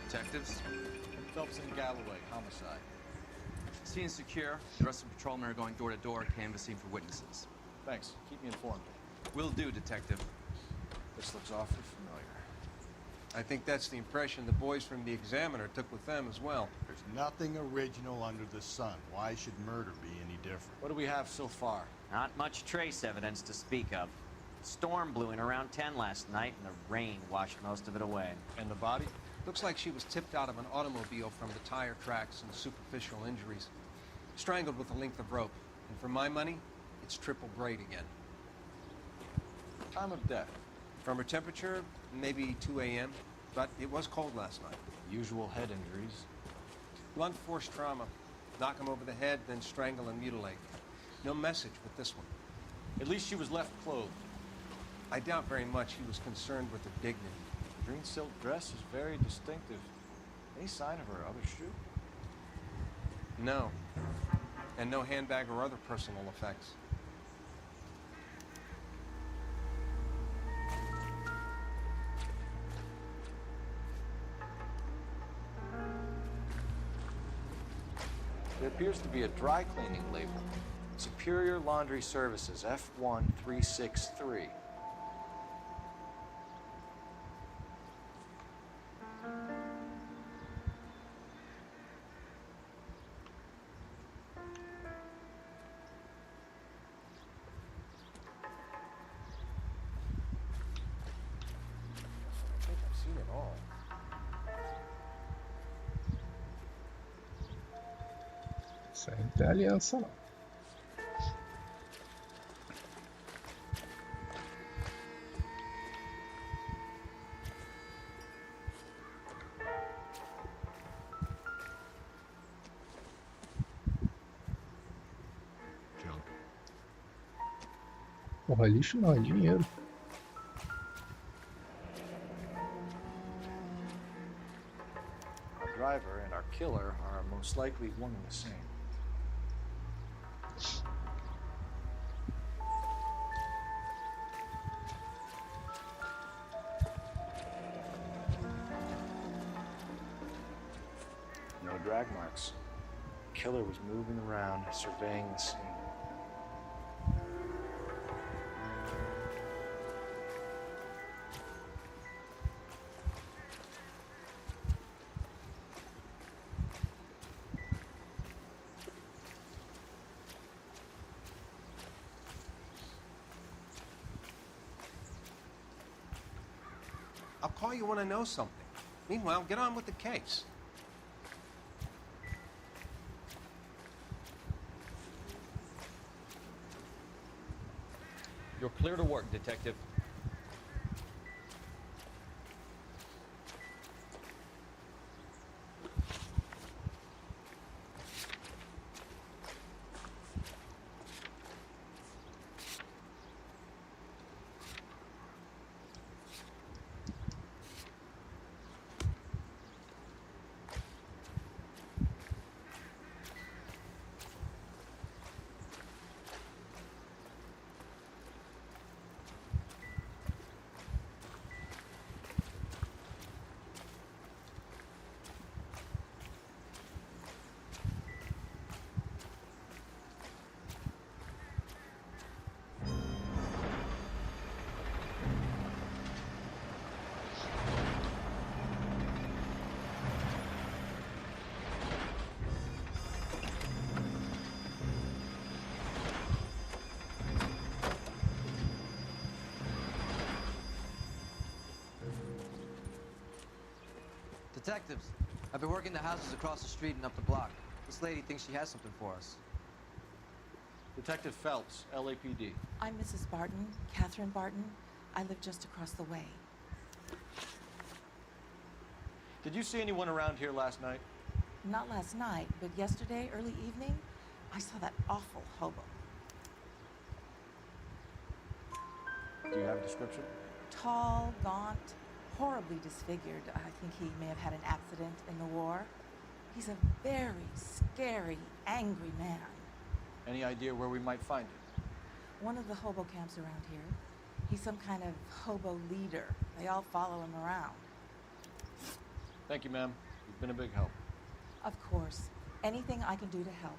Detectives? Phelps and Galloway, homicide. Scene secure. The rest of the patrolmen are going door to door, canvassing for witnesses. Thanks. Keep me informed. Will do, Detective. This looks awfully familiar. I think that's the impression the boys from the Examiner took with them as well. There's nothing original under the sun. Why should murder be any different? What do we have so far? Not much trace evidence to speak of. Storm blew in around 10 last night, and the rain washed most of it away. And the body? Looks like she was tipped out of an automobile from the tire tracks and superficial injuries. Strangled with a length of rope. And for my money, it's triple braid again. Time of death? From her temperature, maybe 2 a.m., but it was cold last night. Usual head injuries. Blunt force trauma. Knock him over the head, then strangle and mutilate. No message with this one. At least she was left clothed. I doubt very much he was concerned with her dignity. The green silk dress is very distinctive. Any sign of her other shoe? No. And no handbag or other personal effects. There appears to be a dry cleaning label. Superior Laundry Services, F1363. Isso aí não tem aliança não. Porra, lixo não, é dinheiro. Our driver and our killer are most likely one and the same. No drag marks. The killer was moving around, surveying the scene. I'll call you when I know something. Meanwhile, get on with the case. You're clear to work, Detective. Detectives, I've been working the houses across the street and up the block. This lady thinks she has something for us. Detective Phelps, LAPD. I'm Mrs. Barton, Catherine Barton. I live just across the way. Did you see anyone around here last night? Not last night, but yesterday, early evening, I saw that awful hobo. Do you have a description? Tall, gaunt, horribly disfigured. I think he may have had an accident in the war. He's a very scary, angry man. Any idea where we might find him? One of the hobo camps around here. He's some kind of hobo leader. They all follow him around. Thank you, ma'am. You've been a big help. Of course. Anything I can do to help.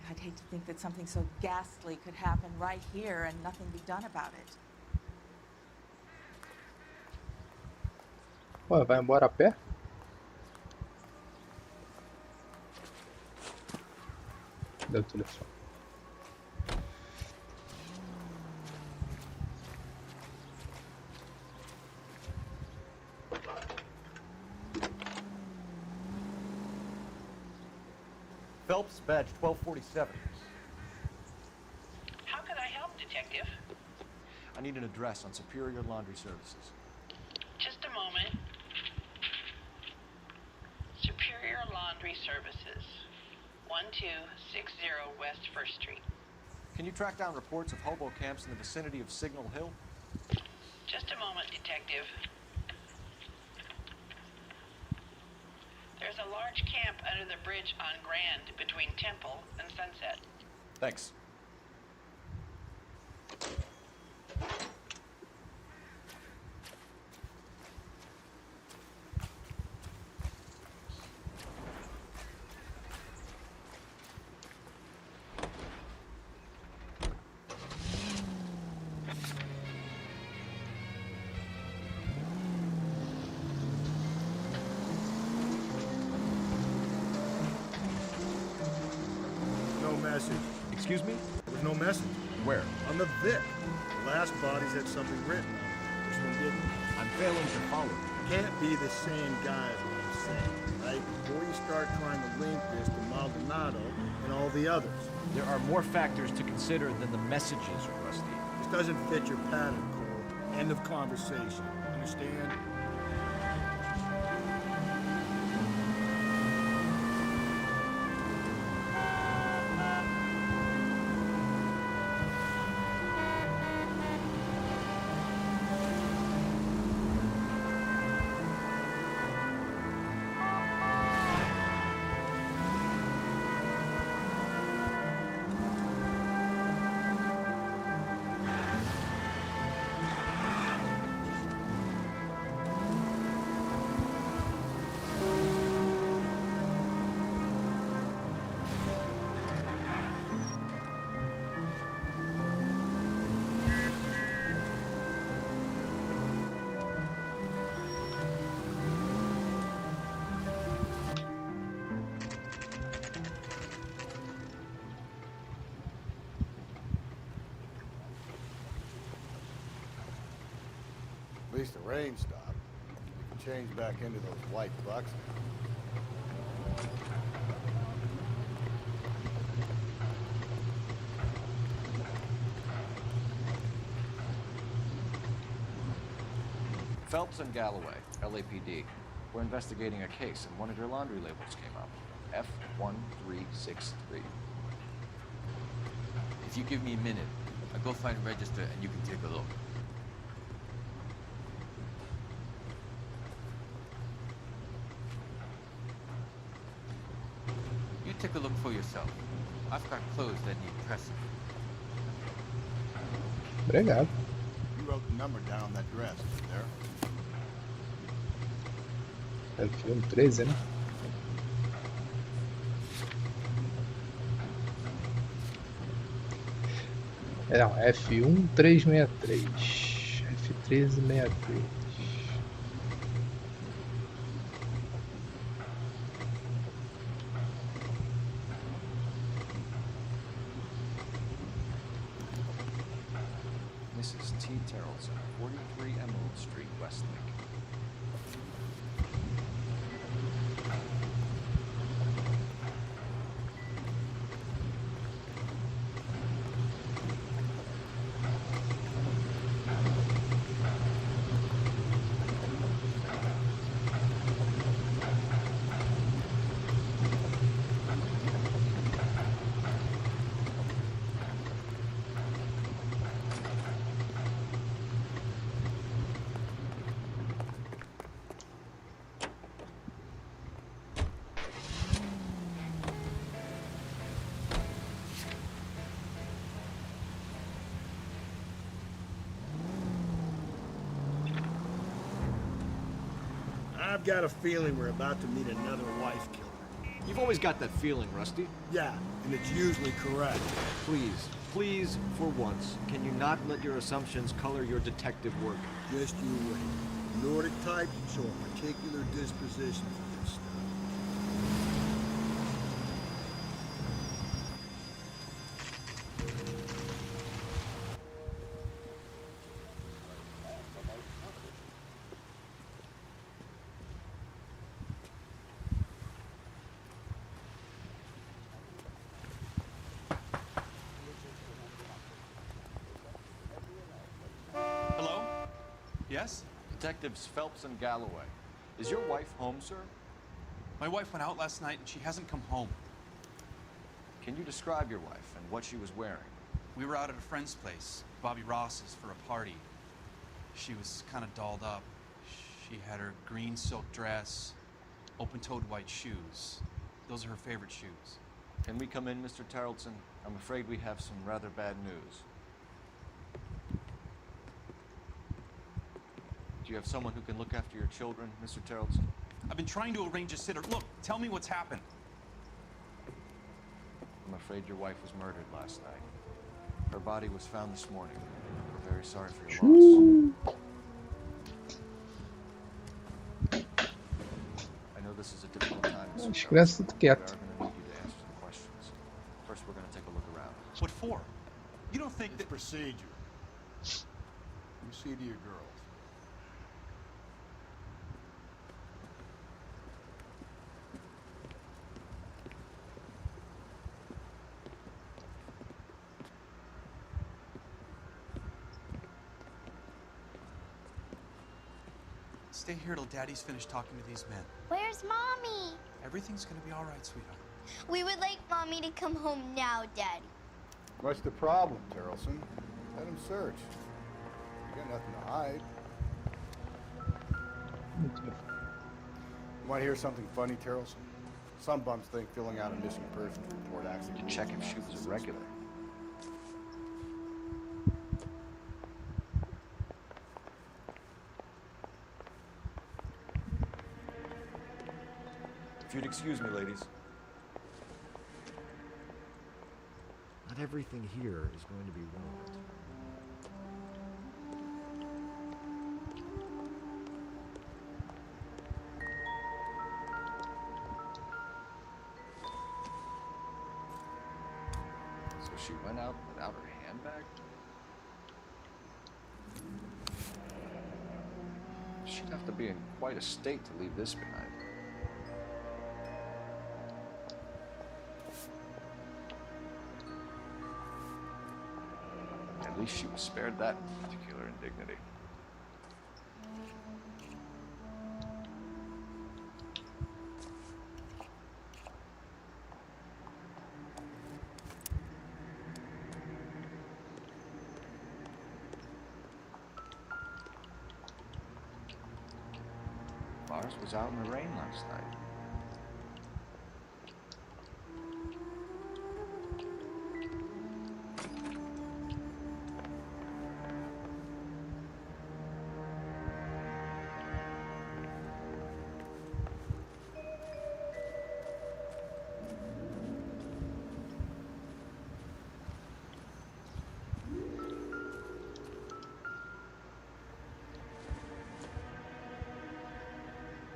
I'd hate to think that something so ghastly could happen right here and nothing be done about it. Pô, vai embora a pé? Cadê o telefone? Phelps, badge 1247. How can I help, Detective? I need an address on Superior Laundry Services. Just a moment. Superior Laundry Services, 1260 West 1st Street. Can you track down reports of hobo camps in the vicinity of Signal Hill? Just a moment, Detective. There's a large camp under the bridge on Grand between Temple and Sunset. Thanks. Message. Excuse me? There was no message. Where? On the Vic. The last bodies had something written on it. This one didn't. I'm failing to follow. Can't be the same guy is what I'm saying, right? Before you start trying to link this to Maldonado and all the others. There are more factors to consider than the messages, Rusty. This doesn't fit your pattern, Cole. End of conversation. Understand? At least the rain stopped. change back into those white bucks now. Phelps and Galloway, LAPD. We're investigating a case, and one of your laundry labels came up. F1363. If you give me a minute, I'll go find a register and you can take a look. You take a look for yourself. I've got clothes that need pressing. Obrigado. You wrote the number down on that dress, isn't there? É o filme 13, né? É, não, F1363. F1363. Mrs. T. Terrellson, 43 Emerald Street, Westlake. I've got a feeling we're about to meet another wife killer. You've always got that feeling, Rusty. Yeah, and it's usually correct. Please, please, for once, can you not let your assumptions color your detective work? Just you wait. Nordic types show a particular disposition for this stuff. Hello? Yes? Detectives Phelps and Galloway. Is your wife home, sir? My wife went out last night and she hasn't come home. Can you describe your wife and what she was wearing? We were out at a friend's place, Bobby Ross's, for a party. She was kind of dolled up. She had her green silk dress, open-toed white shoes. Those are her favorite shoes. Can we come in, Mr. Tarleton? I'm afraid we have some rather bad news. Do you have someone who can look after your children, Mr. Tarleton? I've been trying to arrange a sitter. Look, tell me what's happened. I'm afraid your wife was murdered last night. Her body was found this morning. We're very sorry for your loss. I know this is a difficult time, Mr. As crianças tudo quieto. We are going to need you to answer some questions. First, we're going to take a look around. What for? You don't think It's that... procedure. You see to your girls. Stay here till Daddy's finished talking to these men. Where's Mommy? Everything's gonna be all right, sweetheart. We would like Mommy to come home now, Daddy. What's the problem, Terrelson? Let him search. You got nothing to hide. You want to hear something funny, Terrelson? Some bums think filling out a missing persons report actually To check if she was a regular. If you'd excuse me, ladies. Not everything here is going to be relevant. So she went out without her handbag? She'd have to be in quite a state to leave this behind. At least she was spared that particular indignity. Lars was out in the rain last night.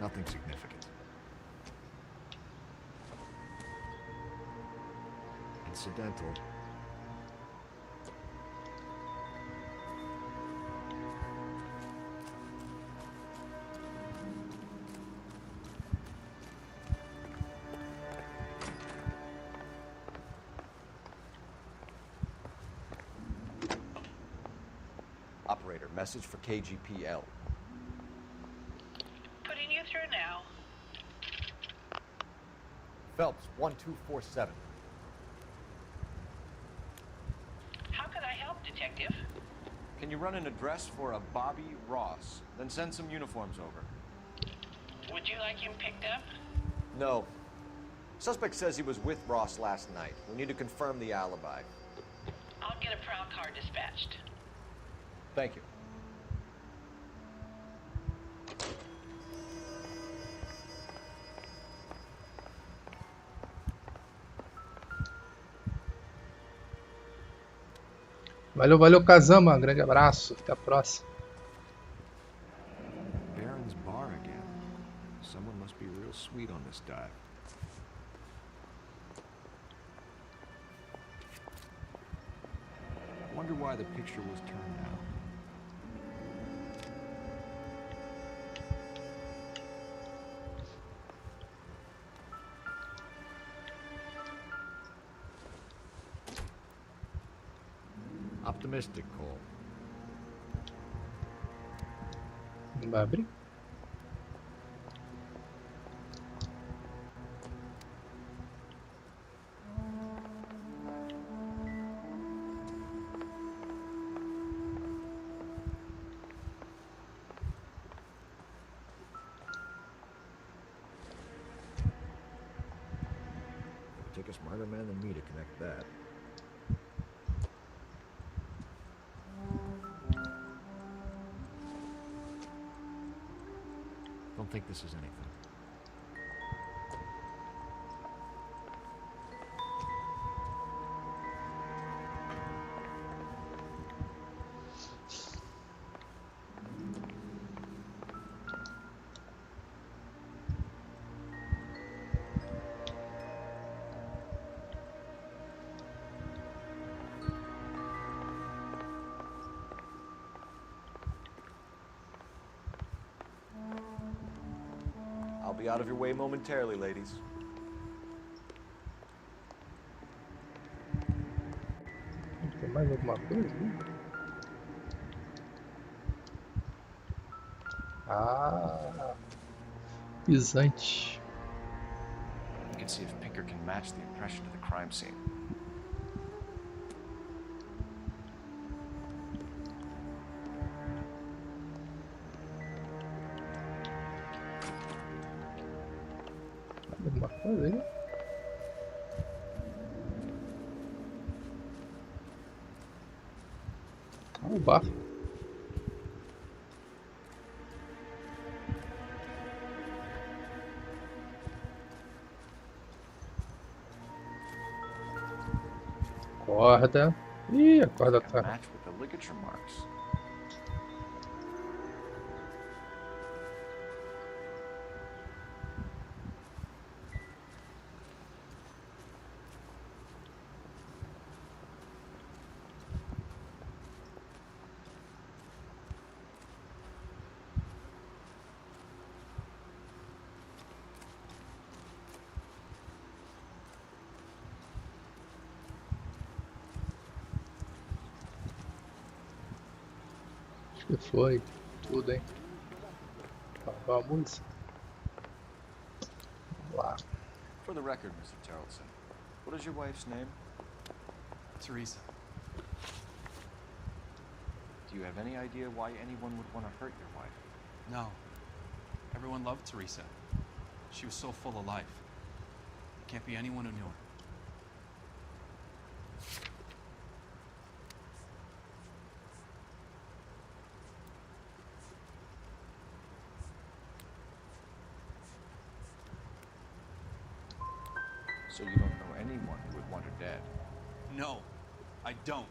Nothing significant. Incidental. Operator, message for KGPL. Putting you through now. Phelps, 1247. How could I help, Detective? Can you run an address for a Bobby Ross? Then send some uniforms over. Would you like him picked up? No. Suspect says he was with Ross last night. We need to confirm the alibi. I'll get a prowl car dispatched. Thank you. Valeu, valeu, Kazama. Grande abraço. Até a próxima. Baron's bar again. Someone must be real sweet on this dive. Wonder why the picture was turned down. Optimistic, Cole. Vai abrir? Take a smarter man than me to connect that. Don't think this is anything. I'll be out of your way momentarily, ladies. Tem mais alguma coisa? Ah, pisante. We can see if Pinker can match the impression of the crime scene. Alguma coisa aí? Ah, o bafo. Corda. Ih, a corda tá. Match with the ligature marks. Que foi? Tudo, hein? Vamos lá. For the record, Mr. Tarleton, what is your wife's name? Teresa. Do you have any idea why anyone would want to hurt your wife? No. Everyone loved Teresa. She was so full of life. There can't be anyone who knew her. So you don't know anyone who would want her dead? No, I don't.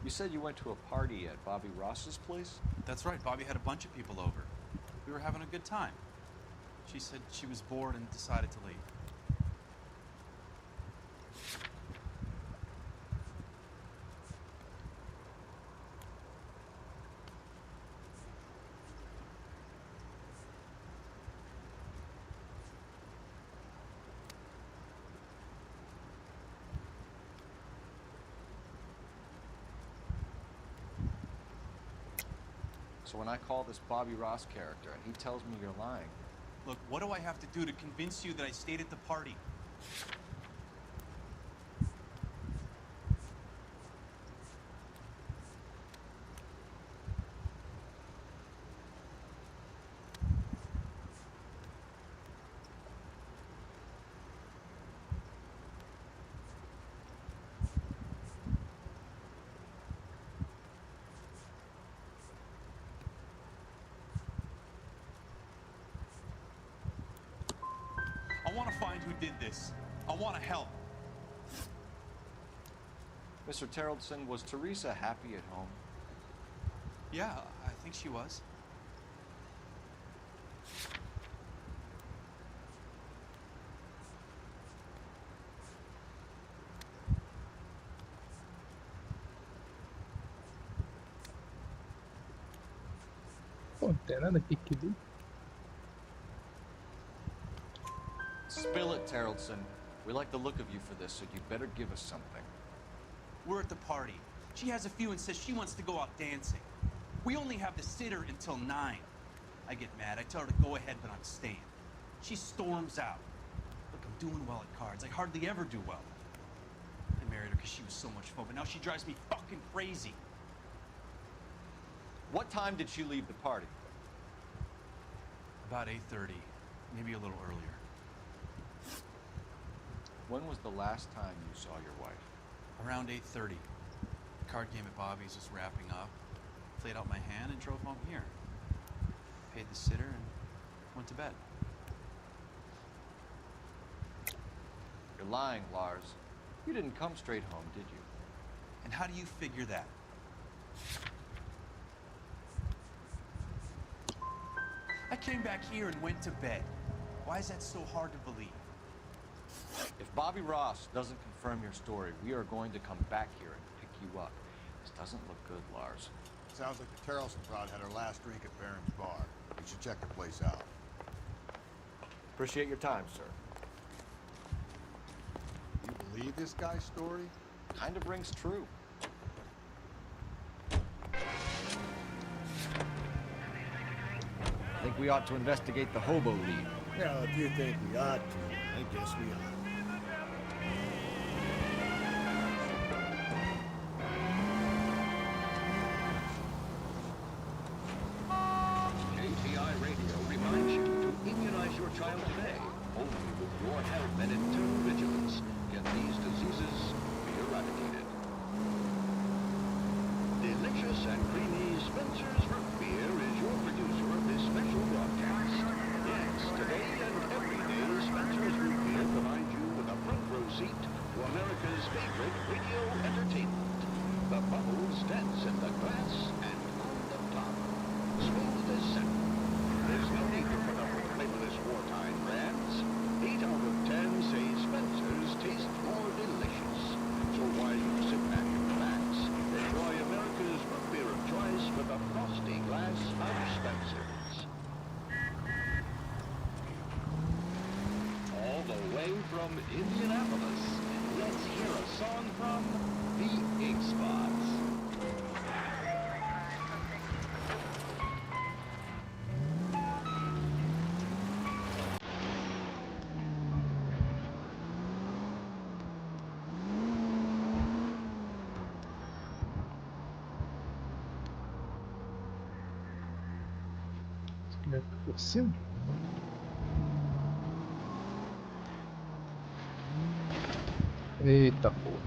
You said you went to a party at Bobby Ross's place? That's right, Bobby had a bunch of people over. We were having a good time. She said she was bored and decided to leave. So when I call this Bobby Ross character and he tells me you're lying... Look, what do I have to do to convince you that I stayed at the party? I want to find who did this. I want to help. Mr. Tarleton, was Teresa happy at home? Yeah, I think she was. Pô, não tem nada aqui que vi. Spill it, Tarleton. We like the look of you for this, so you better give us something. We're at the party. She has a few and says she wants to go out dancing. We only have the sitter until 9. I get mad. I tell her to go ahead, but I'm staying. She storms out. Look, I'm doing well at cards. I hardly ever do well. I married her because she was so much fun, but now she drives me fucking crazy. What time did she leave the party? About 8:30, maybe a little earlier. When was the last time you saw your wife? Around 8:30. The card game at Bobby's was wrapping up. Played out my hand and drove home here. Paid the sitter and went to bed. You're lying, Lars. You didn't come straight home, did you? And how do you figure that? I came back here and went to bed. Why is that so hard to believe? If Bobby Ross doesn't confirm your story, we are going to come back here and pick you up. This doesn't look good, Lars. Sounds like the Tarleton crowd had her last drink at Barron's bar. We should check the place out. Appreciate your time, sir. You believe this guy's story? Kind of rings true. I think we ought to investigate the hobo lead. Yeah, if you think we ought to, I guess we ought. KTI Radio reminds you to immunize your child today. Only with your help and eternal vigilance can these diseases be eradicated. Delicious and creamy Spencer's Root Beer is your producer of this special broadcast. Yes, today and every day, Spencer's Root Beer provides you with a front row seat to America's favorite radio entertainment. The bubbles dance in the glass and on the top. Smooth as silk. There's no need to put up with flavorless wartime brands. 8 out of 10 say Spencer's taste more delicious. So while you sit back and relax, enjoy America's root beer of choice with a frosty glass of Spencer's. All the way from Indianapolis, let's hear a song from the Ink Spots. Por cima? Eita porra.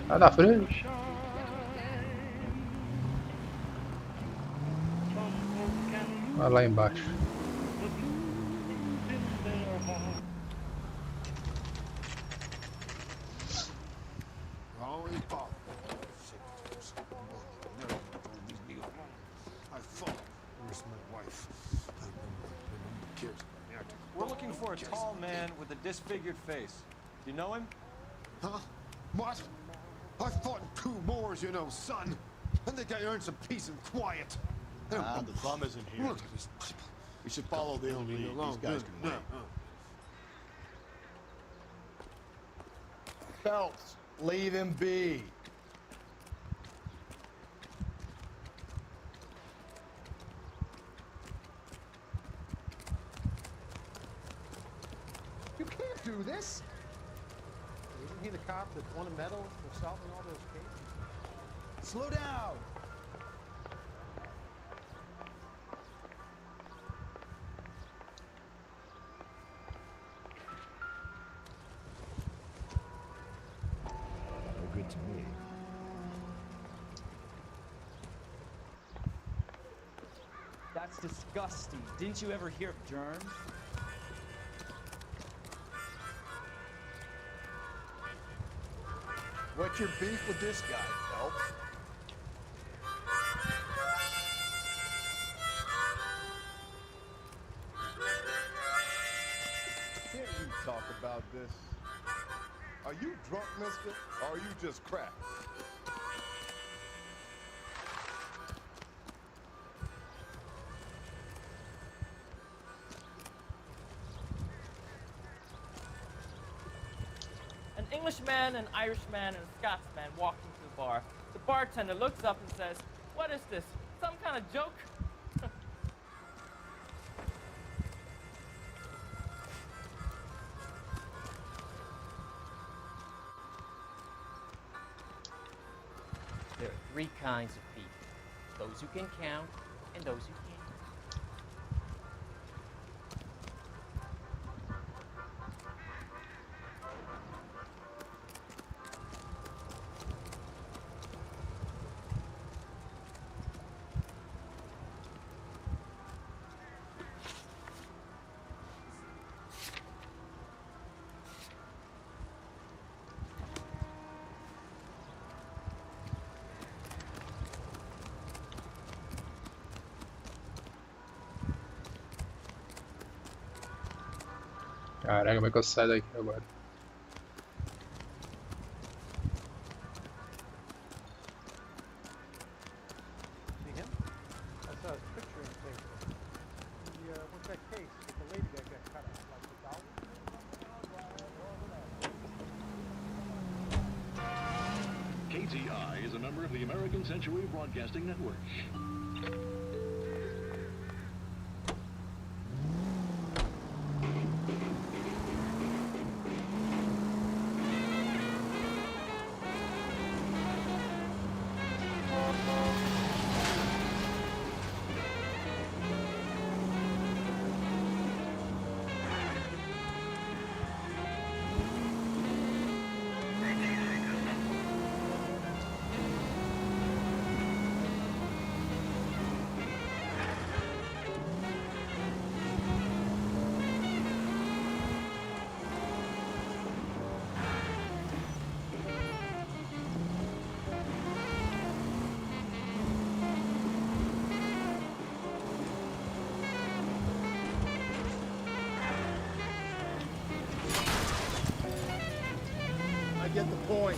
Sai da frente. Vai lá embaixo. We're looking for a tall man with a disfigured face. Do you know him? Huh? What? I fought in 2 wars, you know, son. I think I earned some peace and quiet. Ah, the bum isn't here. Look at these people. We should follow the lead. These guys can wait. Phelps, leave him be. You can't do this! Isn't he the cop that won a medal for solving all those cases? Slow down! No good to me. That's disgusting. Didn't you ever hear of germs? What's your beef with this guy, Phelps? Can't you talk about this? Are you drunk, mister? Or are you just crap? An Englishman, an Irishman, and a Scotsman walked into the bar. The bartender looks up and says, "What is this? Some kind of joke?" There are 3 kinds of people. Those who can count and those who can't. Caraca, como é que eu saio daqui agora? See him? I saw his picture in the paper. What's that case with the lady that got cut out? Like the doll? KTI is a member of the American Century Broadcasting Network. I get the point.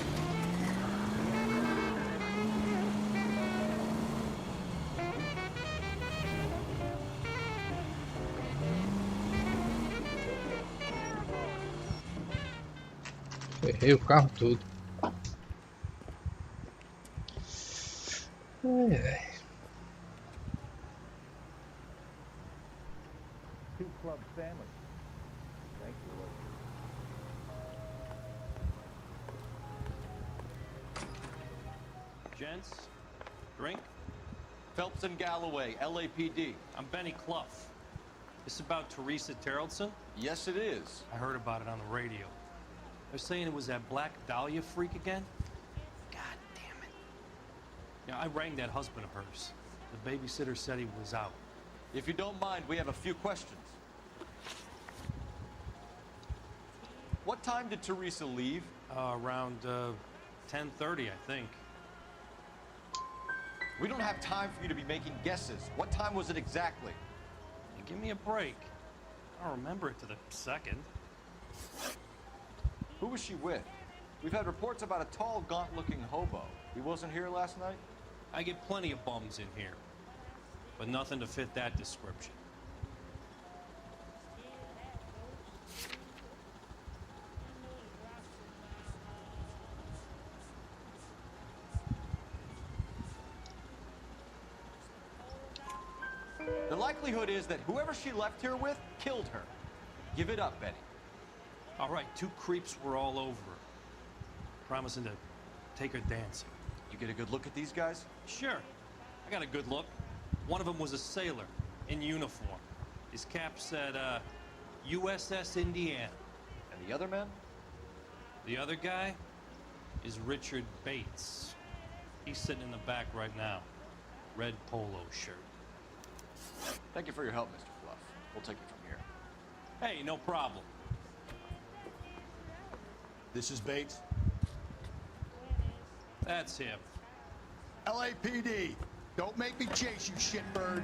Ferrei o carro todo. Ai, ai. Two club sandwich. Thank you. Gents, drink? Phelps and Galloway, LAPD. I'm Benny Clough. This about Teresa Terrellson? Yes, it is. I heard about it on the radio. They're saying it was that Black Dahlia freak again? God damn it. Yeah, I rang that husband of hers. The babysitter said he was out. If you don't mind, we have a few questions. What time did Teresa leave? Around 10:30, I think. We don't have time for you to be making guesses. What time was it exactly? Hey, give me a break. I don't remember it to the second. Who was she with? We've had reports about a tall, gaunt-looking hobo. He wasn't here last night? I get plenty of bums in here, but nothing to fit that description. The likelihood is that whoever she left here with killed her. Give it up, Benny. All right, 2 creeps were all over her, promising to take her dancing. You get a good look at these guys? Sure. I got a good look. One of them was a sailor in uniform. His cap said, USS Indiana. And the other man? The other guy is Richard Bates. He's sitting in the back right now. Red polo shirt. Thank you for your help, Mr. Fluff. We'll take it from here. Hey, no problem. This is Bates. That's him. LAPD, don't make me chase you, shitbird.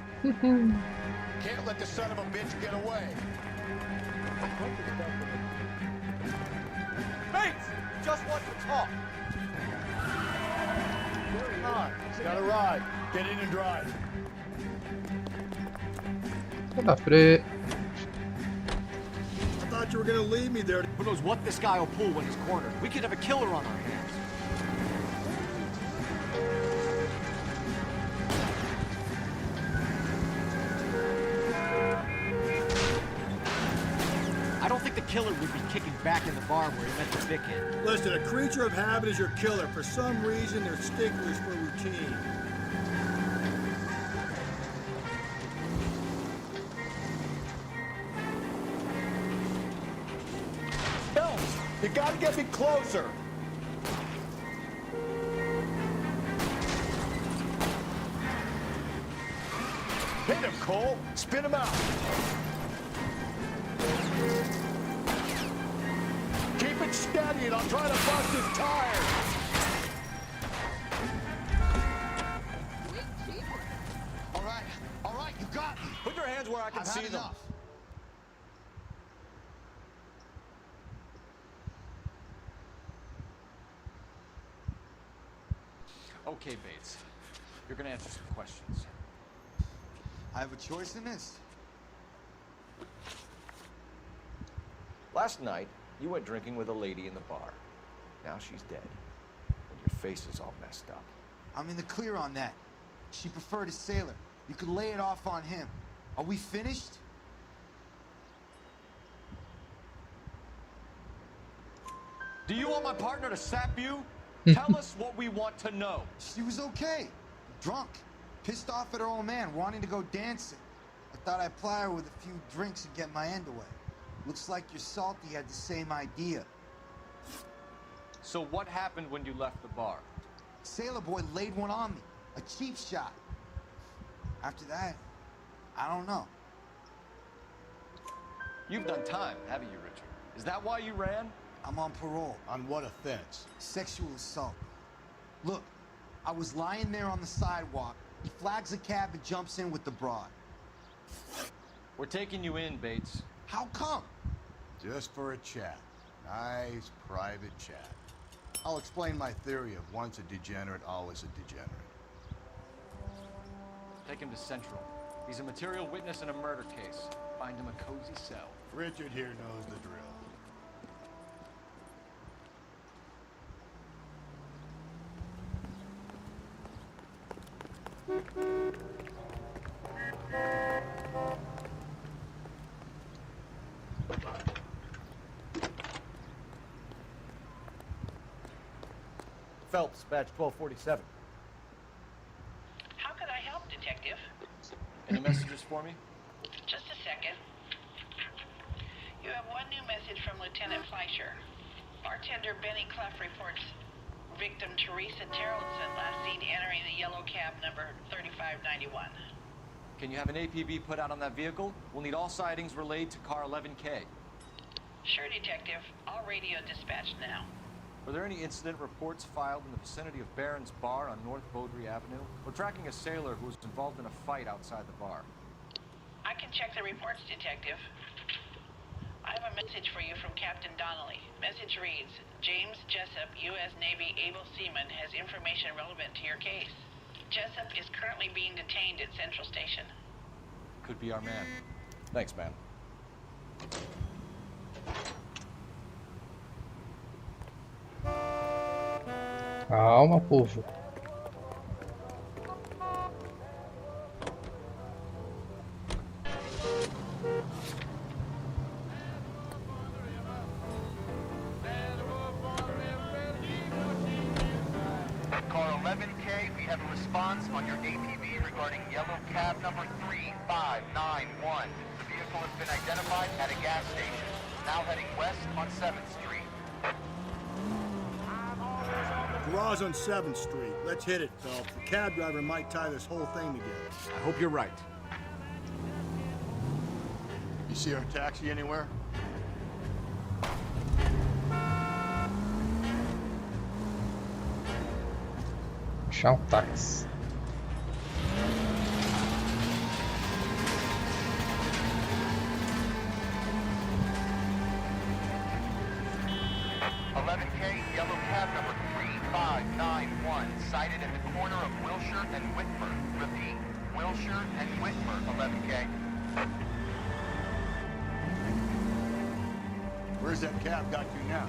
Can't let the son of a bitch get away. Bates! Just want to talk. Come on, got a ride. Get in and drive. Na frente. I thought you were gonna leave me there. Who knows what this guy will pull when he's cornered? We could have a killer on our hands. I don't think the killer would be kicking back in the bar where he met the Vic in. Listen, a creature of habit is your killer. For some reason, they're sticklers for routine. Phelps, you gotta get me closer. Hit him, Cole. Spin him out. Keep it steady and I'll try to bust his tires. All right, you got me. Put your hands where I can I've see had them. enough. Okay, Bates. You're gonna answer some questions. I have a choice in this. Last night, you went drinking with a lady in the bar. Now she's dead. And your face is all messed up. I'm in the clear on that. She preferred a sailor. You could lay it off on him. Are we finished? Do you want my partner to sap you? Tell us what we want to know. She was okay. Drunk. Pissed off at her old man, wanting to go dancing. I thought I'd ply her with a few drinks and get my end away. Looks like your Salty had the same idea. So what happened when you left the bar? Sailor boy laid one on me. A cheap shot. After that, I don't know. You've done time, haven't you, Richard? Is that why you ran? I'm on parole. On what offense? Sexual assault. Look, I was lying there on the sidewalk. He flags a cab and jumps in with the broad. We're taking you in, Bates. How come? Just for a chat. Nice, private chat. I'll explain my theory of once a degenerate, always a degenerate. Take him to Central. He's a material witness in a murder case. Find him a cozy cell. Richard here knows the drill. Phelps, badge 1247. Any messages for me? Just a second. You have one new message from Lieutenant Fleischer. Bartender Benny Clough reports victim Teresa Terrellson last seen entering the yellow cab number 3591. Can you have an APB put out on that vehicle? We'll need all sightings relayed to car 11K. Sure, Detective. All radio dispatched now. Were there any incident reports filed in the vicinity of Barron's Bar on North Beaudry Avenue? We're tracking a sailor who was involved in a fight outside the bar. I can check the reports, Detective. I have a message for you from Captain Donnelly. Message reads, James Jessup, U.S. Navy able seaman, has information relevant to your case. Jessup is currently being detained at Central Station. Could be our man. Thanks, man. Calma, povo. Car 11K, we have a response on your APB regarding yellow cab number 3591. The vehicle has been identified at a gas station. Now heading west on 7th Street. Garage on 7th Street. Let's hit it, Phelps. The cab driver might tie this whole thing together. I hope you're right. You see our taxi anywhere? Achar um táxi. Yellow cab number 3591, sighted at the corner of Wilshire and Whitmer. Repeat, Wilshire and Whitmer, 11K. Where's that cab got you now?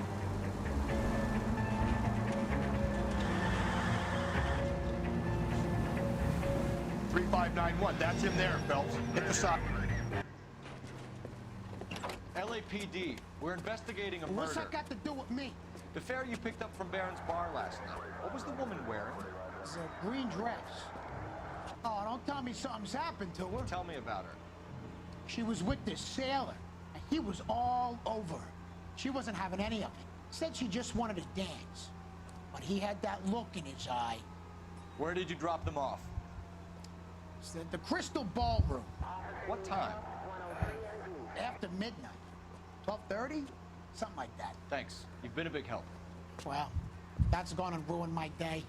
"3591, that's him there, Phelps. Hit the socket. LAPD, we're investigating a murder. What's that got to do with me? The fare you picked up from Barron's Bar last night. What was the woman wearing? It's a green dress. Oh, don't tell me something's happened to her. Tell me about her. She was with this sailor, and he was all over her. She wasn't having any of it. Said she just wanted to dance. But he had that look in his eye. Where did you drop them off? It's the Crystal Ballroom. What time? After midnight. 12:30? Something like that. Thanks. You've been a big help. Well, that's gonna ruin my day.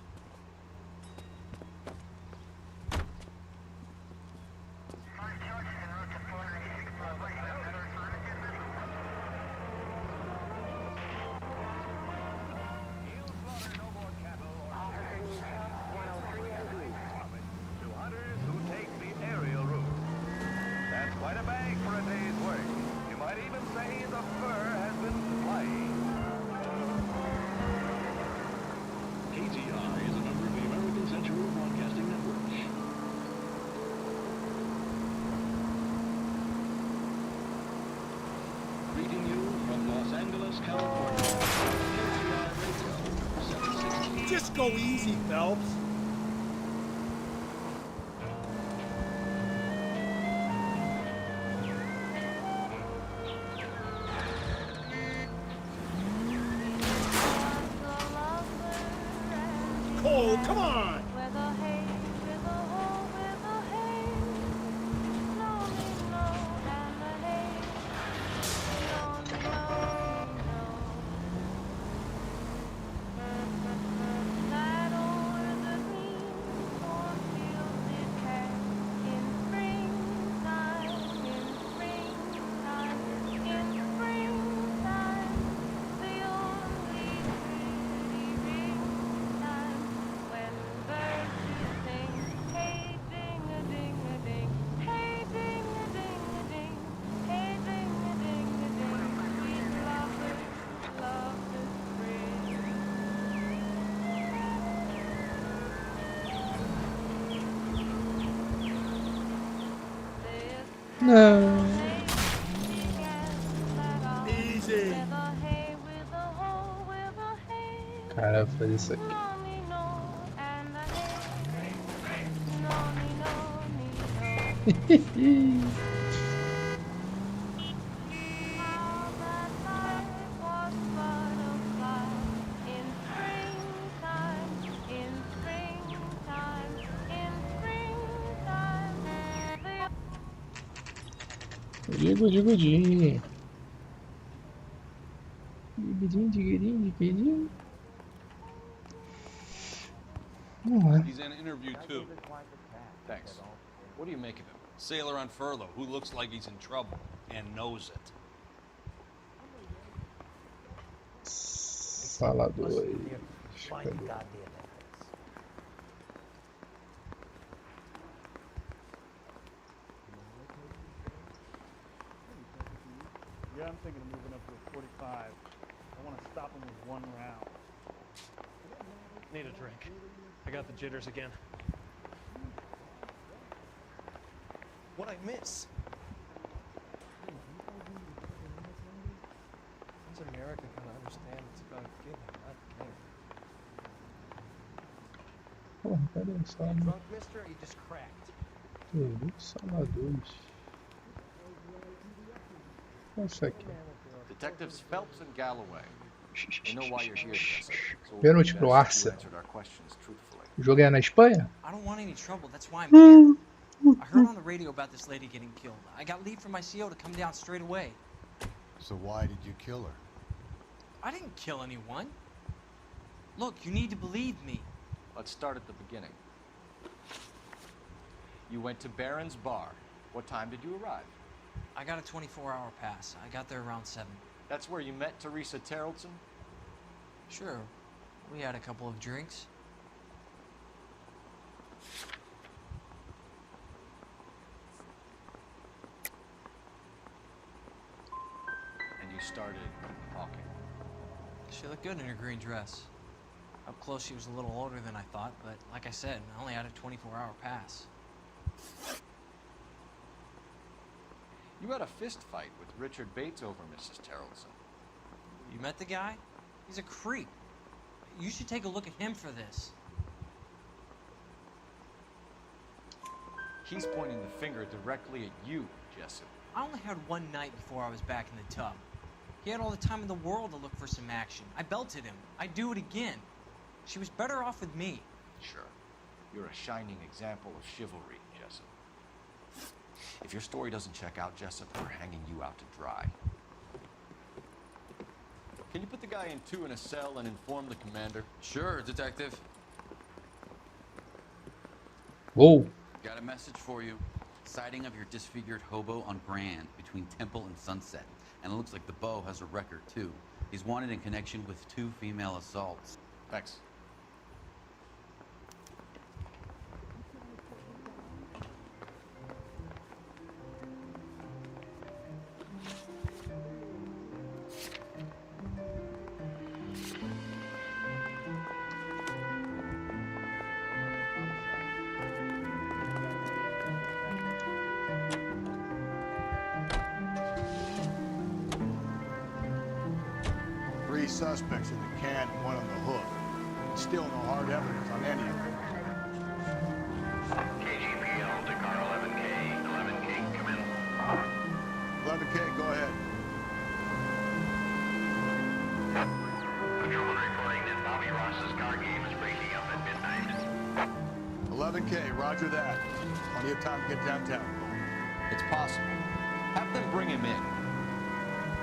Just go easy, Phelps. Cole, come on! Não. Easy. Cara, eu vou fazer isso aqui. He's in interview too. Thanks. What do you make of him? Sailor on furlough who looks like he's in trouble and knows it. Sala 2. Yeah, I'm thinking of moving up to a 45. I want to stop him with one round. Need a drink. I got the jitters again. What'd I miss? When's America gonna understand it's about giving, not getting? Porra, cadê o sala? Drunk, mister, or you just cracked? Dude, sala 2. Nossa, aqui. Detectives Phelps and Galloway. They know why you're here, Jesse. So Pênalti pro you Arce. answered our questions truthfully. O jogo é na Espanha? I don't want any trouble. That's why I'm here. I heard on the radio about this lady getting killed. I got leave from my CO to come down straight away. So why did you kill her? I didn't kill anyone. Look, you need to believe me. Let's start at the beginning. You went to Barron's Bar. What time did you arrive? I got a 24-hour pass. I got there around 7. That's where you met Teresa Terrellson? Sure. We had a couple of drinks. And you started talking. She looked good in her green dress. Up close, she was a little older than I thought, but like I said, I only had a 24-hour pass. You had a fist fight with Richard Bates over Mrs. Terrellson. You met the guy? He's a creep. You should take a look at him for this. He's pointing the finger directly at you, Jessup. I only had one night before I was back in the tub. He had all the time in the world to look for some action. I belted him. I'd do it again. She was better off with me. Sure. You're a shining example of chivalry, Jessup. If your story doesn't check out, Jessup, we're hanging you out to dry. Can you put the guy in 2 in a cell and inform the commander? Sure, Detective. Whoa. Got a message for you. Sighting of your disfigured hobo on Grand between Temple and Sunset. And it looks like the Beau has a record, too. He's wanted in connection with 2 female assaults. Thanks. Suspects in the can and one on the hook. Still no hard evidence on any of them. KGPL to car 11K. 11K, come in. 11K, go ahead. Patrolman reporting that Bobby Ross's car game is breaking up at midnight. 11K, roger that. Plenty of time to get downtown. It's possible. Have them bring him in.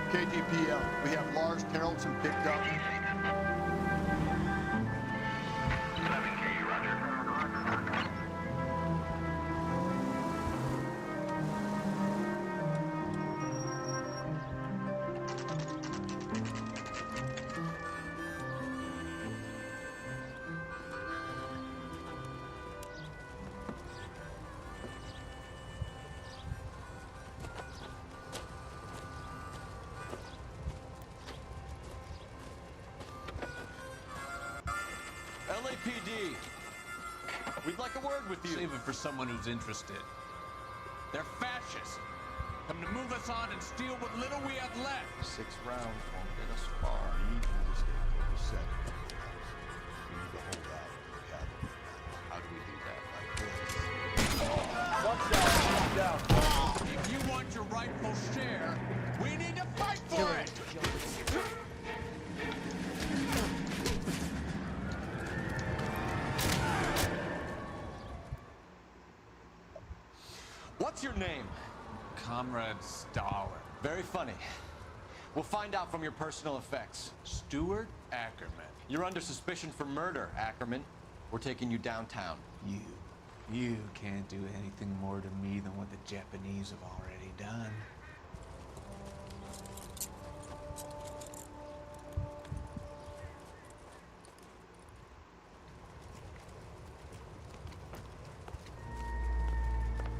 KGPL, we have Lars Terrellson picked up. 11K, roger. LAPD, we'd like a word with you. Save it for someone who's interested. They're fascists. Come to move us on and steal what little we have left. 6 rounds won't get us far. We need you to stay what you said. We need to hold out. How do we do that? Like this. Watch out. What's your name? Comrade Stalin. Very funny. We'll find out from your personal effects. Stuart Ackerman. You're under suspicion for murder, Ackerman. We're taking you downtown. You can't do anything more to me than what the Japanese have already done.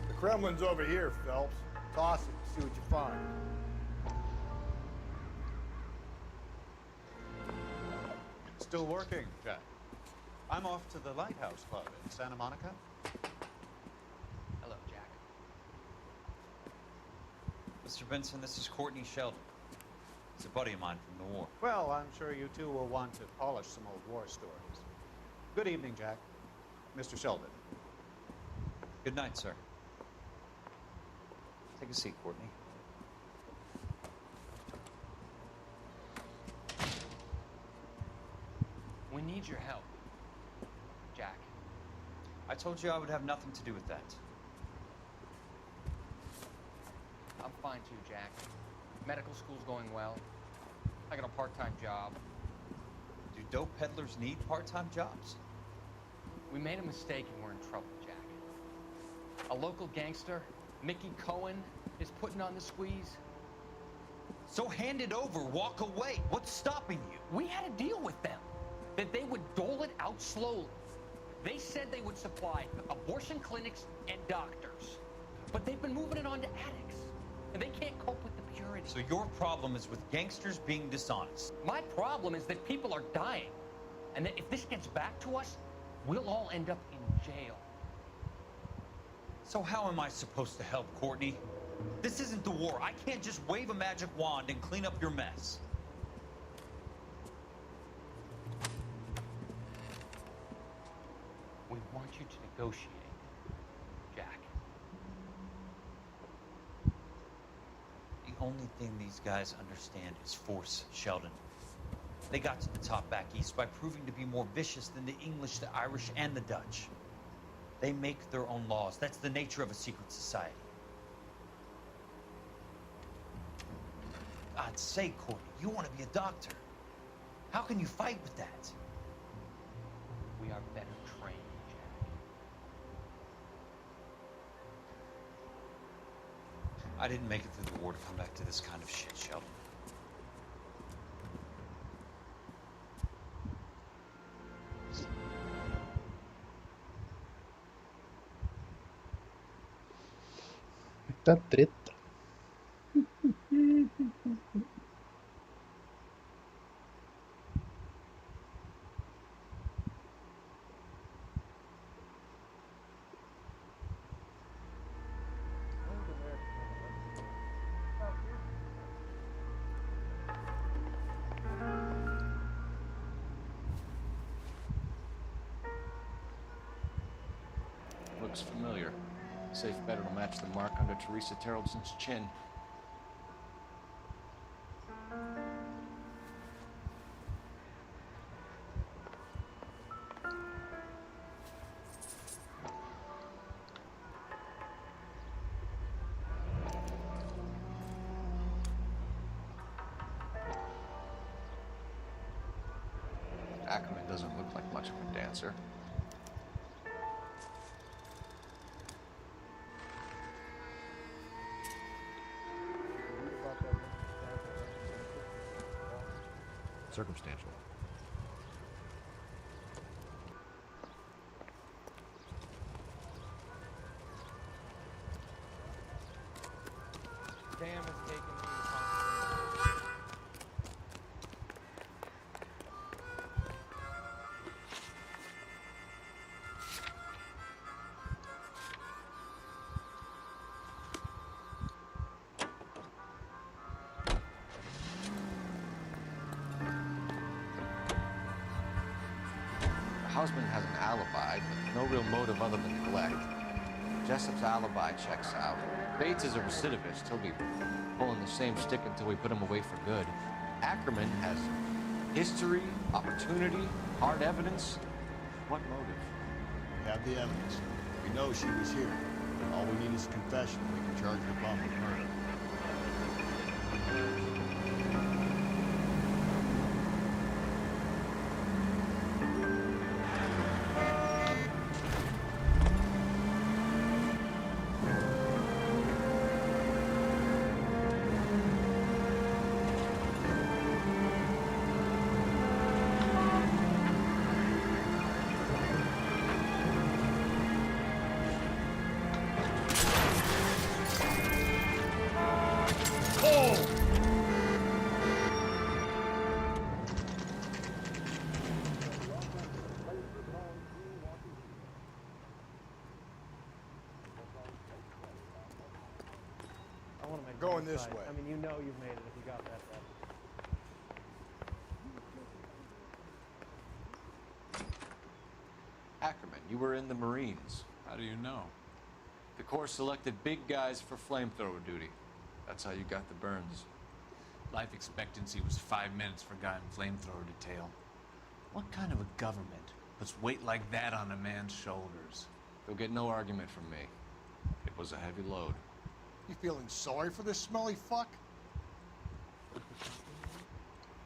The Kremlin's over here, Phelps. Toss it, see what you find. Still working, Jack. I'm off to the Lighthouse Club in Santa Monica. Hello, Jack. Mr. Benson, this is Courtney Sheldon. He's a buddy of mine from the war. Well, I'm sure you two will want to polish some old war stories. Good evening, Jack. Mr. Sheldon. Good night, sir. Take a seat, Courtney. We need your help, Jack. I told you I would have nothing to do with that. I'm fine too, Jack. Medical school's going well. I got a part-time job. Do dope peddlers need part-time jobs? We made a mistake and we're in trouble, Jack. A local gangster, Mickey Cohen, is putting on the squeeze. So hand it over, walk away. What's stopping you? We had a deal with them that they would dole it out slowly. They said they would supply abortion clinics and doctors, but they've been moving it on to addicts, and they can't cope with the purity. So your problem is with gangsters being dishonest. My problem is that people are dying, and that if this gets back to us, we'll all end up in jail. So how am I supposed to help, Courtney? This isn't the war. I can't just wave a magic wand and clean up your mess. We want you to negotiate, Jack. The only thing these guys understand is force, Sheldon. They got to the top back east by proving to be more vicious than the English, the Irish, and the Dutch. They make their own laws. That's the nature of a secret society. God's sake, Courtney, you want to be a doctor. How can you fight with that? We are better trained, Jack. I didn't make it through the war to come back to this kind of shit, Sheldon. Muita treta. Looks familiar. Safe bet it'll match the mark under Teresa Terrelson's chin. Ackerman doesn't look like much of a dancer. Circumstantial. Damn, it's taking me to concentrate. Her husband has an alibi, but no real motive other than neglect. Jessup's alibi checks out. Bates is a recidivist. He'll be pulling the same stick until we put him away for good. Ackerman has history, opportunity, hard evidence. What motive? We have the evidence. We know she was here. All we need is a confession. We can charge the bum with murder. Going this way. I mean, you know you've made it if you got that right. Ackerman, you were in the Marines. How do you know? The Corps selected big guys for flamethrower duty. That's how you got the burns. Life expectancy was 5 minutes for a guy in flamethrower detail. What kind of a government puts weight like that on a man's shoulders? You'll get no argument from me. It was a heavy load. You feeling sorry for this smelly fuck?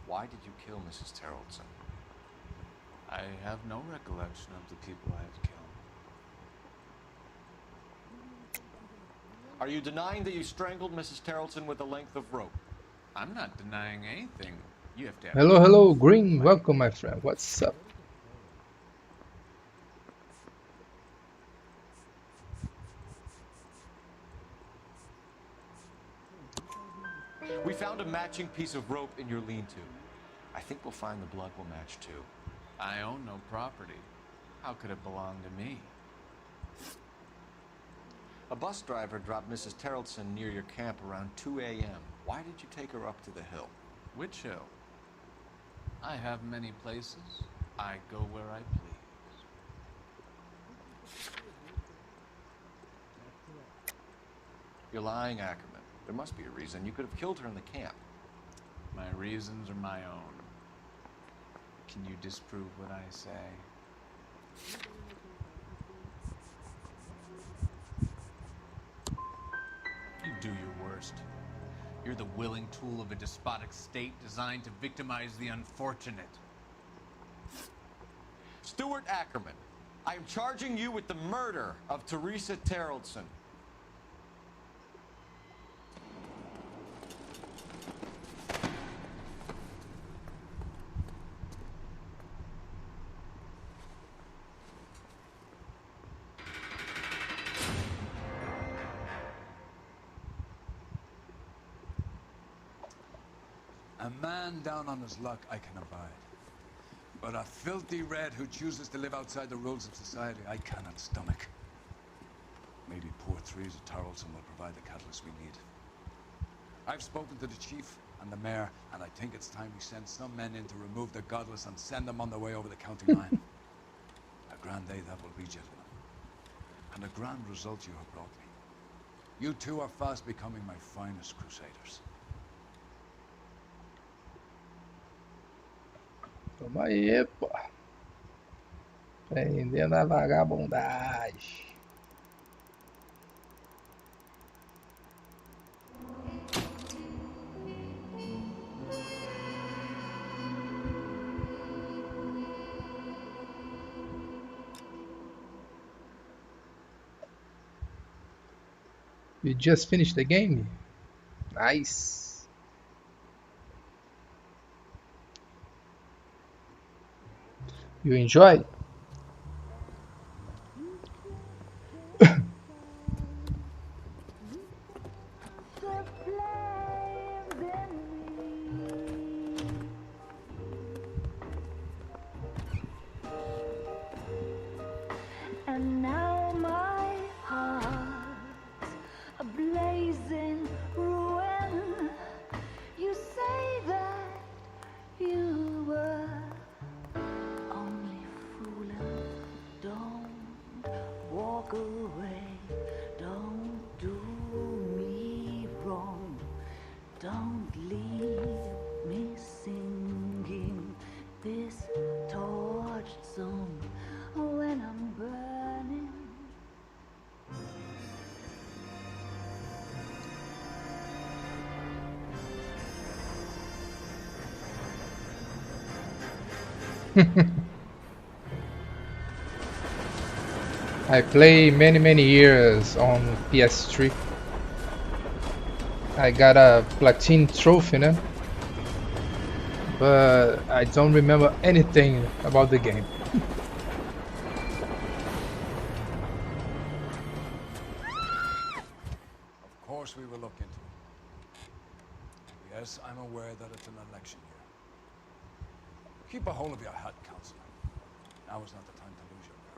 Why did you kill Mrs. Terrellson? I have no recollection of the people I have killed. Are you denying that you strangled Mrs. Terrellson with a length of rope? I'm not denying anything. You have to have... Hello, hello, Green. Welcome, my friend. What's up? We found a matching piece of rope in your lean-to. I think we'll find the blood will match too. I own no property. How could it belong to me? A bus driver dropped Mrs. Terrellson near your camp around 2 a.m. Why did you take her up to the hill? Which hill? I have many places. I go where I please. You're lying, Ackerman. There must be a reason. You could have killed her in the camp. My reasons are my own. Can you disprove what I say? You do your worst. You're the willing tool of a despotic state designed to victimize the unfortunate. Stuart Ackerman, I am charging you with the murder of Teresa Terrellson. A man down on his luck I can abide. But a filthy red who chooses to live outside the rules of society I cannot stomach. Maybe poor Teresa Terrellson will provide the catalyst we need. I've spoken to the chief and the mayor, and I think it's time we send some men in to remove the godless and send them on their way over the county line. A grand day that will be, gentlemen. And a grand result you have brought me. You two are fast becoming my finest crusaders. Toma aí, pô. Prendendo a vagabundagem. You just finished the game? Nice. You enjoy? And now my heart's a blazing ruin. You say that you were only fooling. Don't walk away. Don't do me wrong. Don't leave me singing this torched song when I'm burning. I play many years on PS3. I got a platinum trophy, né? But I don't remember anything about the game. Of course we will look into it. Yes, I'm aware that it's an election year. Keep a hold of your hat, Counselor. Now is not the time to lose your nerve.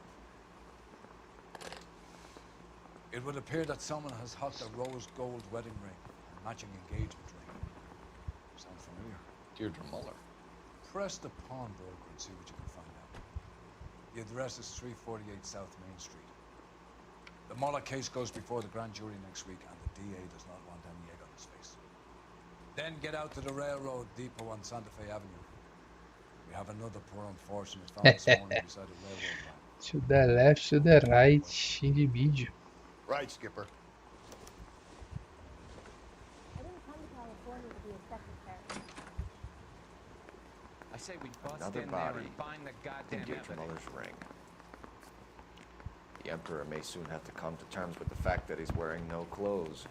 It would appear that someone has hocked a rose gold wedding ring and matching engagement ring. Sound familiar? Deirdre Muller. Press the pawnbroker and see what you can find out. The address is 348 South Main Street. The Muller case goes before the grand jury next week, and the DA does not want any egg on his face. Then get out to the railroad depot on Santa Fe Avenue. We have another poor unfortunate found this morning beside a railroad line. To the left, to the right, indivíduo. Right, Skipper. I say we bust Another in there body and find the in goddamn Deirdre evidence. Muller's ring. The Emperor may soon have to come to terms with the fact that he's wearing no clothes.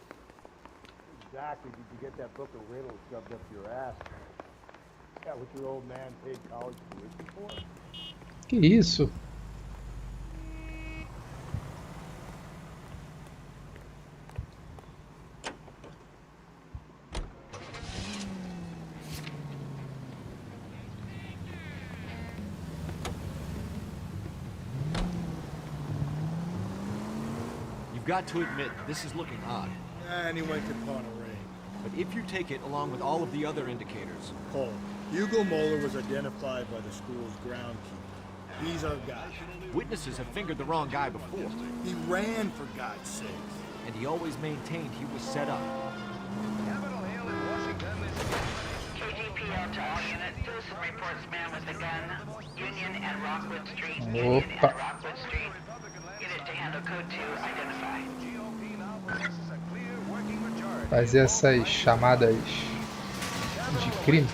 Exactly. Did you get that book of riddles shoved up your ass? Yeah, what your old man paid college tuition for? Que isso? You've got to admit, this is looking odd. And he went to pawn a ring. But if you take it along with all of the other indicators... Cole, Hugo Moeller was identified by the school's groundkeeper. He's our guy. Witnesses have fingered the wrong guy before. He ran, for God's sake. And he always maintained he was set up. KGPL to all units. Citizen reports man with a gun. Union and Rockwood Street. Union and Opa. Rockwood Street. Unit to handle code 2 identify. Fazer essas chamadas de crime.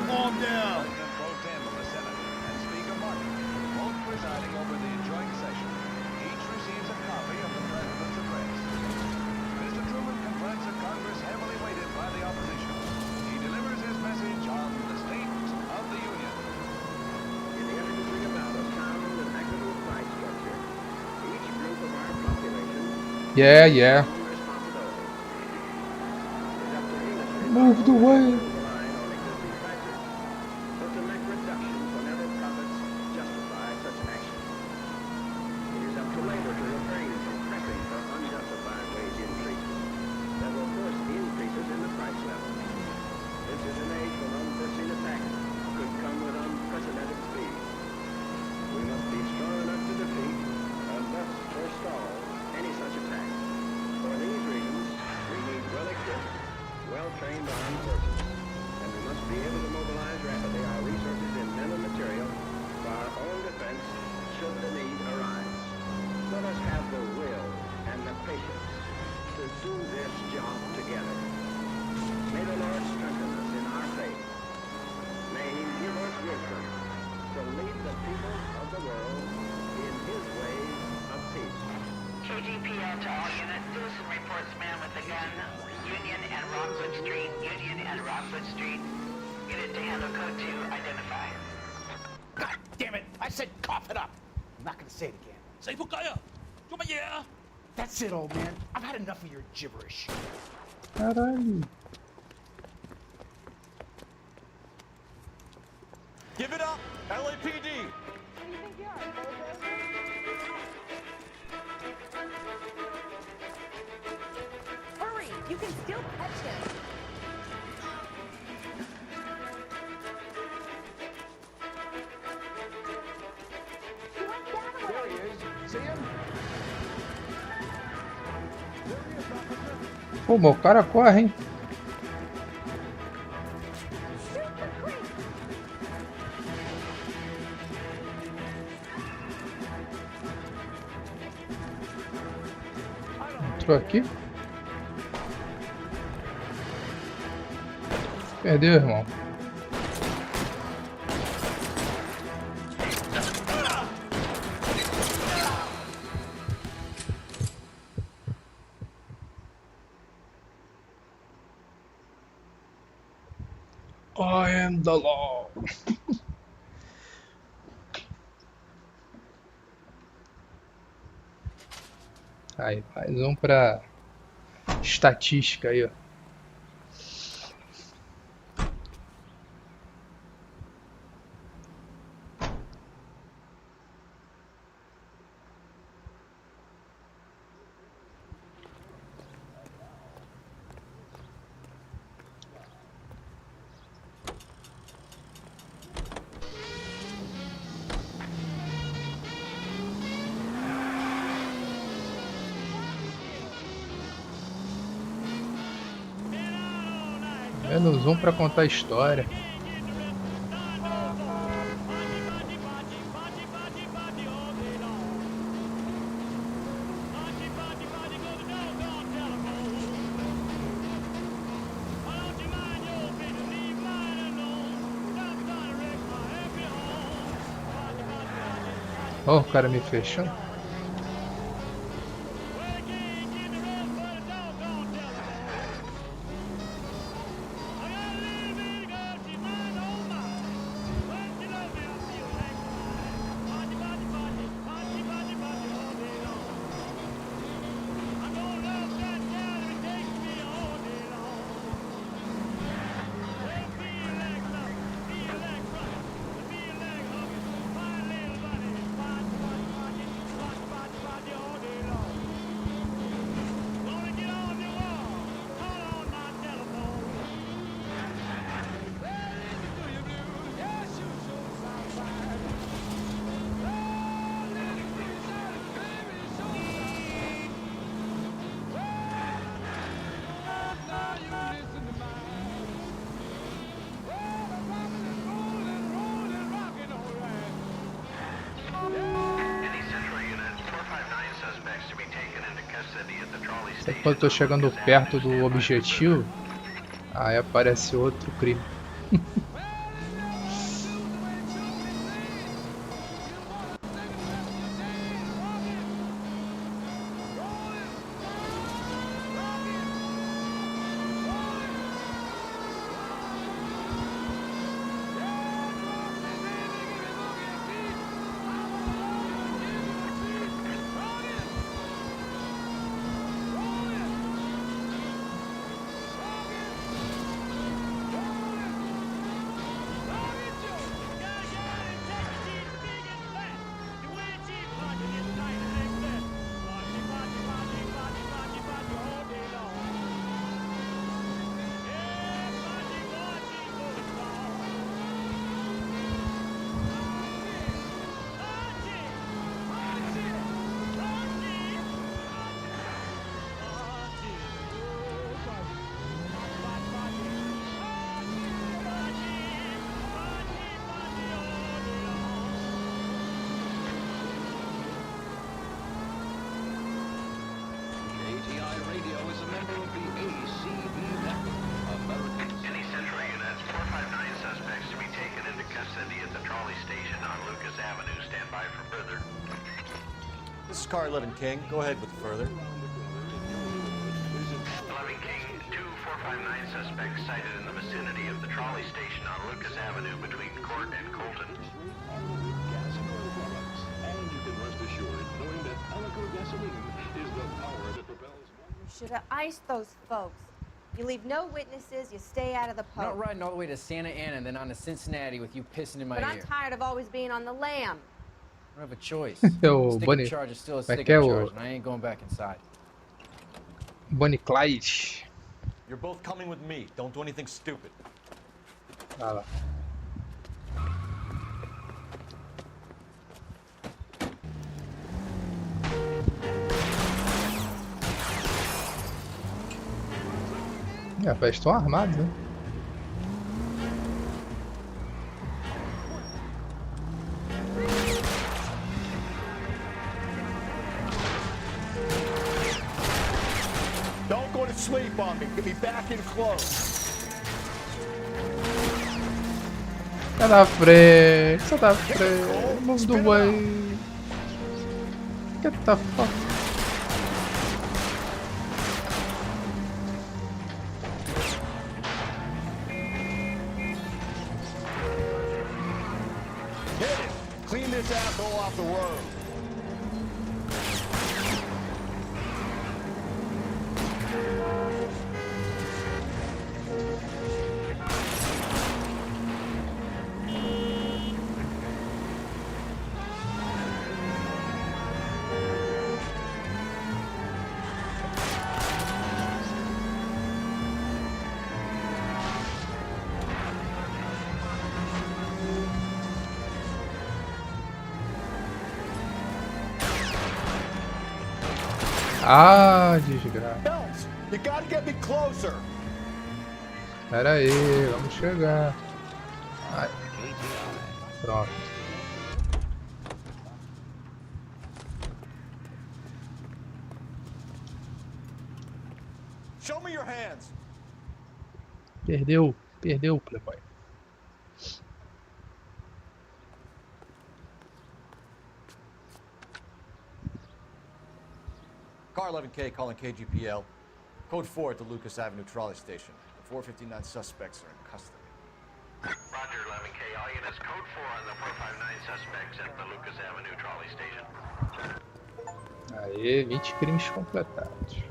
Calm down. Yeah. Move the way. KGPL to all units. Citizen reports man with a gun. Union and Rockwood Street. Union and Rockwood Street. Unit to handle code 2 identify. God damn it! I said cough it up! I'm not gonna say it again. Say por kaya! Toma yeah! That's it, old man. I've had enough of your gibberish. Caralho. Give it up, LAPD! Hurry! You can still catch him. There he is. See him? Pô, mas o cara corre, hein? Entrou aqui? Perdeu, irmão. I am the law. Aí, mais um pra estatística aí, ó. Menos um pra contar a história. Oh, o cara me fechou. Sempre quando eu tô chegando perto do objetivo, aí aparece outro crime. This is car 11 King. Go ahead with further. 11 King, 2459 suspects cited in the vicinity of the trolley station on Lucas Avenue between Court and Colton. And you can rest assured knowing that Alico gasoline is the power that propels. You should have iced those folks. You leave no witnesses, you stay out of the I'm post. not riding all the way to Santa Ana and then on to Cincinnati with you pissing in my But ear. I'm tired of always being on the lam. I don't have a choice. O Stick-up Bonnie, charge is still a como é que stick-up é charge, o and I ain't going back inside. Bonnie Clyde? You're both coming with me. Don't do anything stupid. Ah lá. Rapaz, estão armados, né? Don't go to sleep on me. Get me back in close. Sai da frente, sai da frente. Move the way. Get the fuck. Clean this asshole off the road. Ah, desgraça. Phelps, you gotta get me closer. Pera aí, vamos chegar. Ai. Pronto. Show me your hands. Perdeu, perdeu, playboy. Car 11K calling KGPL. Code 4 at the Lucas Avenue trolley station. The 459 suspects are in custody. Roger, 11K. All units, code 4 on the 459 suspects at the Lucas Avenue trolley station. Aê, 20 crimes completados.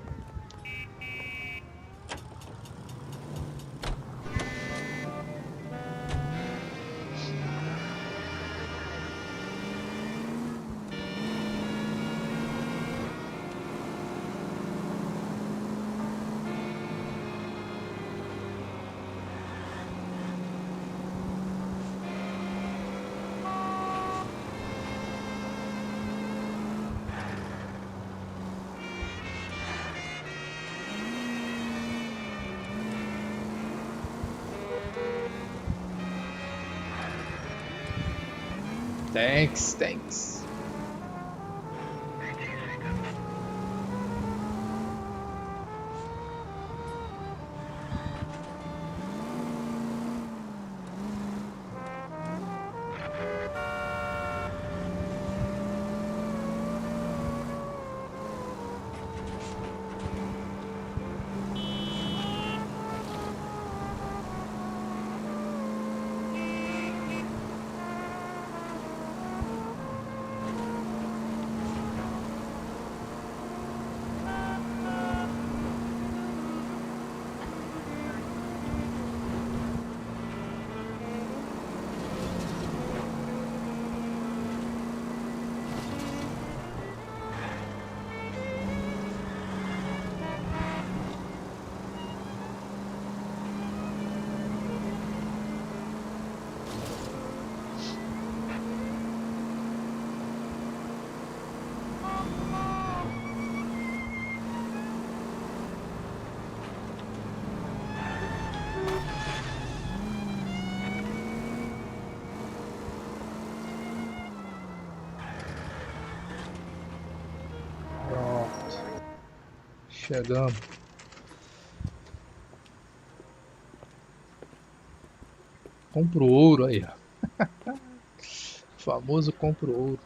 Thanks, thanks. Chegamos. Compro ouro aí, ó. Famoso compro ouro.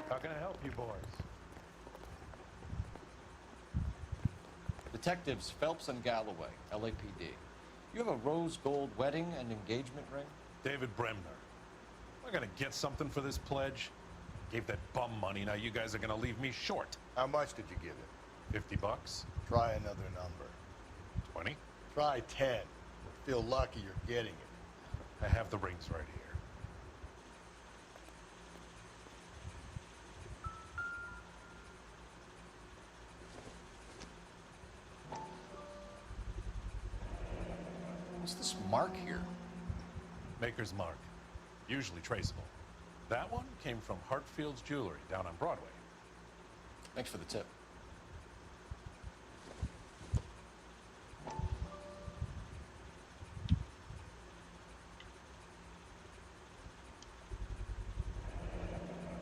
How can I help you boys? Detectives Phelps and Galloway, LAPD. You have a rose gold wedding and engagement ring? David Bremner. Am I gonna get something for this pledge? Gave that bum money, now you guys are gonna leave me short. How much did you give it? 50 bucks? Try another number. 20? Try 10. Feel lucky you're getting it. I have the rings right here. What's this mark here? Maker's mark. Usually traceable. That one came from Hartfield's Jewelry down on Broadway. Thanks for the tip.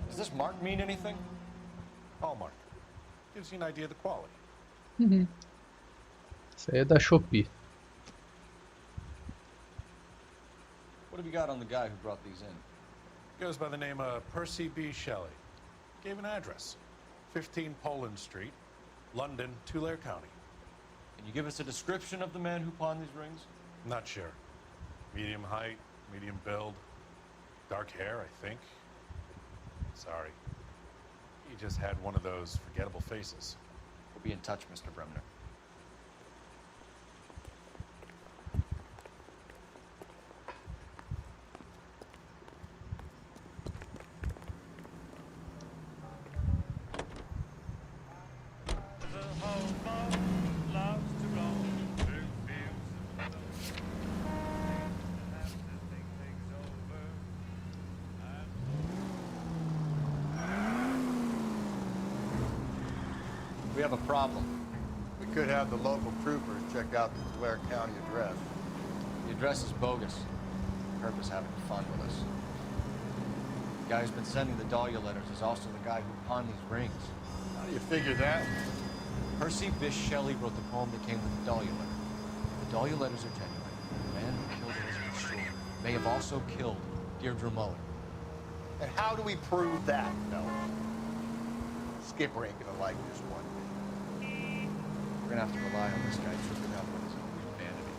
Does this mark mean anything? Hallmark. Gives you an idea of the quality. Isso aí é da Shopee. What have you got on the guy who brought these in? Goes by the name of Percy B. Shelley. Gave an address. 15 Poland Street, London, Tulare County. Can you give us a description of the man who pawned these rings? Not sure. Medium height, medium build, dark hair, I think. Sorry. He just had one of those forgettable faces. We'll be in touch, Mr. Bremner. We have a problem. We could have the local troopers check out the Tulare County address. The address is bogus. Herb is having fun with us. The guy who's been sending the Dahlia letters is also the guy who pawned these rings. How do you figure that? Percy Bysshe Shelley wrote the poem that came with the Dahlia letter. The Dahlia letters are genuine. The man who killed Elizabeth Shore may have also killed Deirdre Mullen. And how do we prove that, Phelps? Skipper ain't gonna like this one. We're gonna have to rely on this guy tripping up with his own vanity.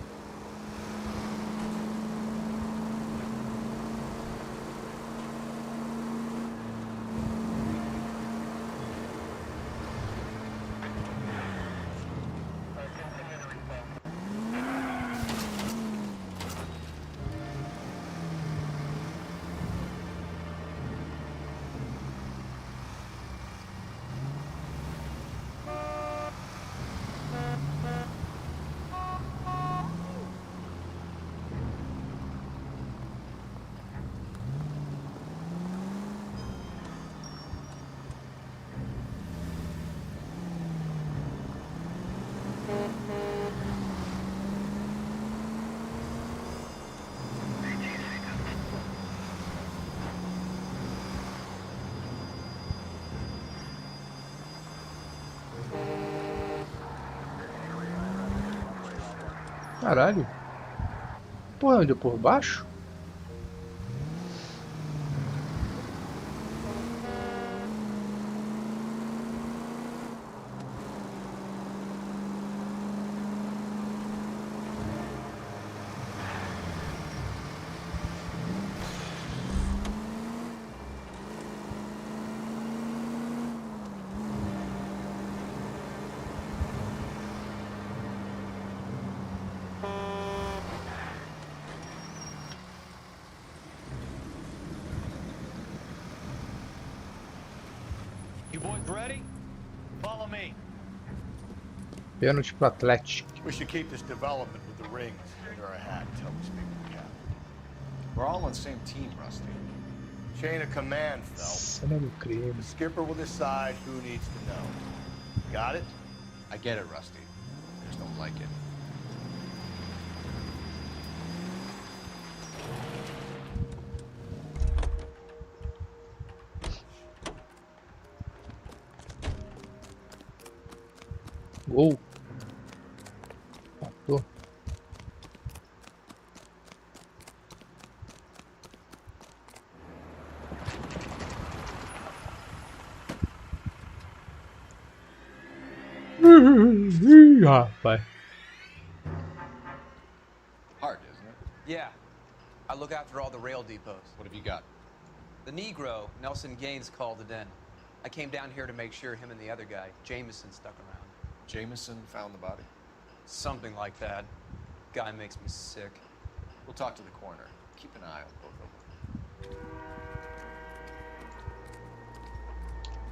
Caralho. Por onde? Por baixo? You boys ready? Follow me. Pênalti pro Atlético. We should keep this development with the rings under our hat until we speak with the captain. We're all on the same team, Rusty. Chain of command, Phelps. Cena do crime. The skipper will decide who needs to know. Got it? I get it, Rusty. I just don't like it. Gol. Matou. Rapaz. Hard, isn't it? Yeah. I look after all the rail depots. What have you got? The Negro, Nelson Gaines, called it in. I came down here to make sure him and the other guy, Jameson, stuck around. Jameson found the body? Something like that. Guy makes me sick. We'll talk to the coroner. Keep an eye on both of them.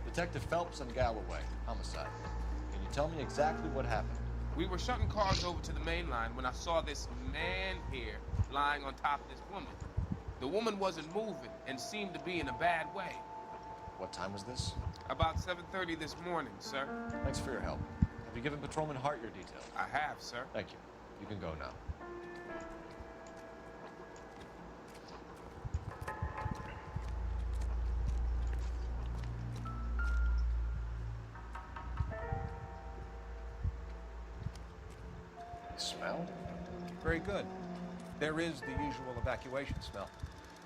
Detective Phelps and Galloway, homicide. Can you tell me exactly what happened? We were shutting cars over to the main line when I saw this man here lying on top of this woman. The woman wasn't moving and seemed to be in a bad way. What time was this? About 7:30 this morning, sir. Thanks for your help. Have you given Patrolman Hart your details? I have, sir. Thank you. You can go now. Smell? Very good. There is the usual evacuation smell,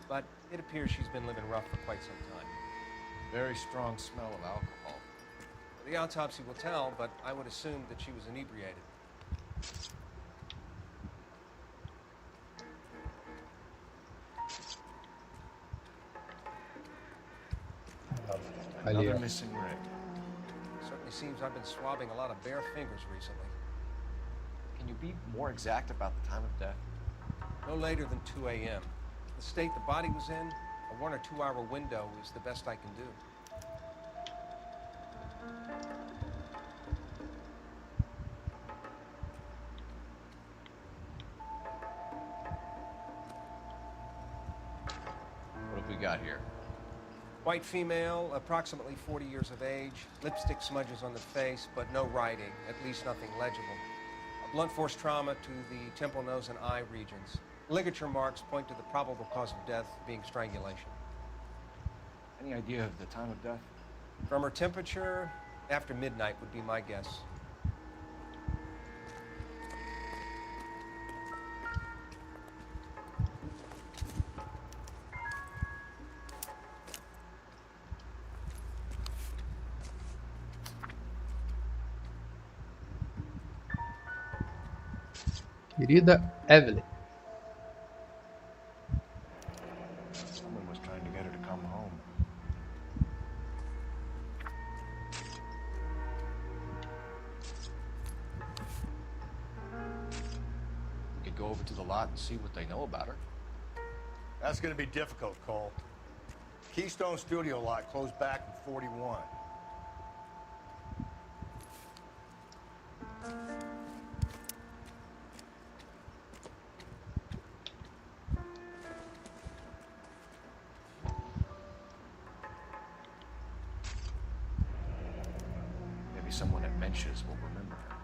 but it appears she's been living rough for quite some time. Very strong smell of alcohol. The autopsy will tell, but I would assume that she was inebriated. Another missing ring. Certainly seems I've been swabbing a lot of bare fingers recently. Can you be more exact about the time of death? No later than 2 a.m. The state the body was in, a 1 or 2 hour window is the best I can do. What have we got here? White female, approximately 40 years of age, lipstick smudges on the face, but no writing, at least nothing legible. A blunt force trauma to the temple, nose, and eye regions. Ligature marks point to the probable cause of death being strangulation. Any idea of the time of death? From her temperature, after midnight would be my guess. Querida Evelyn. Someone was trying to get her to come home. We could go over to the lot and see what they know about her. That's gonna be difficult, Cole. Keystone Studio lot closed back in 41. Maybe someone at Menches will remember her.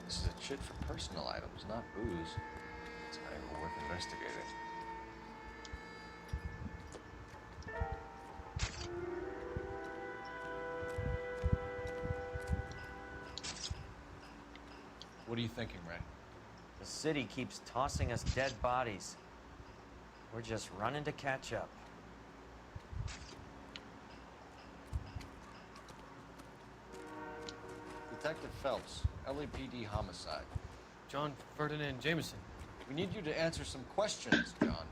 This is a chit for personal items, not booze. It's not even worth investigating. What are you thinking, Ray? The city keeps tossing us dead bodies. We're just running to catch up. Detective Phelps, LAPD homicide. John Ferdinand Jameson. We need you to answer some questions, John.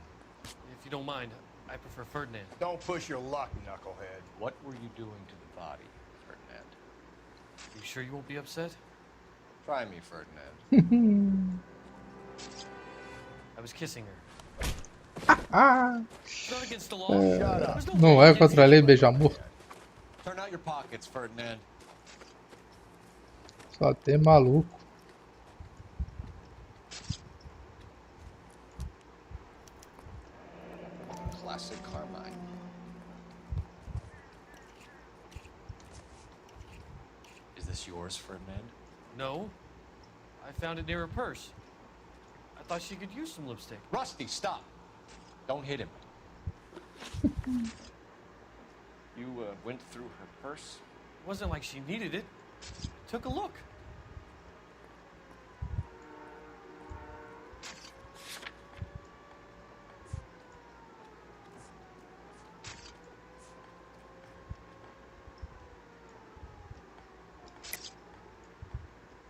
If you don't mind, I prefer Ferdinand. Don't push your luck, knucklehead. What were you doing to the body, Ferdinand? You sure you won't be upset? Try me, Ferdinand. I was kissing her. Não é contra a lei beijar morto. Turn out your pockets, Ferdinand. Só tem maluco. Classic Carmine. Is this yours, Ferdinand? No. I found it near her purse. I thought she could use some lipstick. Rusty, stop. Don't hit him. You went through her purse? It wasn't like she needed it. Took a look.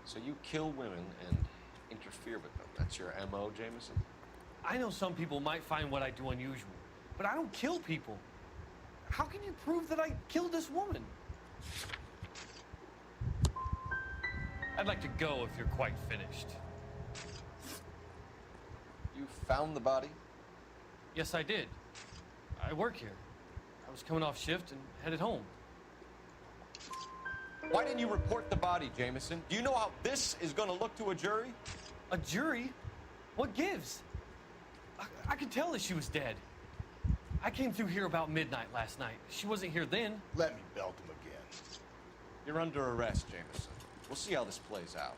So you kill women and interfere with them. That's your MO, Jameson? I know some people might find what I do unusual, but I don't kill people. How can you prove that I killed this woman? I'd like to go if you're quite finished. You found the body? Yes, I did. I work here. I was coming off shift and headed home. Why didn't you report the body, Jameson? Do you know how this is going to look to a jury? A jury? What gives? I could tell that she was dead. I came through here about midnight last night. She wasn't here then. Let me belt him again. You're under arrest, Jameson. We'll see how this plays out.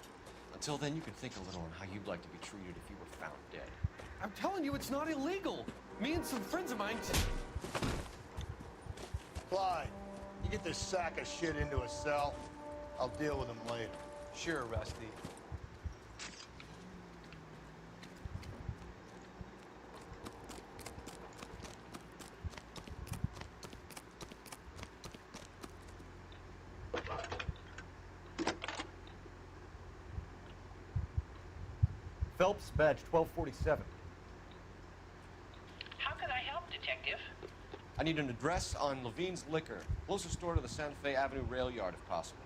Until then, you can think a little on how you'd like to be treated if you were found dead. I'm telling you, it's not illegal. Me and some friends of mine... Clyde, You get this sack of shit into a cell. I'll deal with him later. Sure, Rusty. Phelps, badge 1247. How can I help, Detective? I need an address on Levine's Liquor. Closest store to the Santa Fe Avenue rail yard, if possible.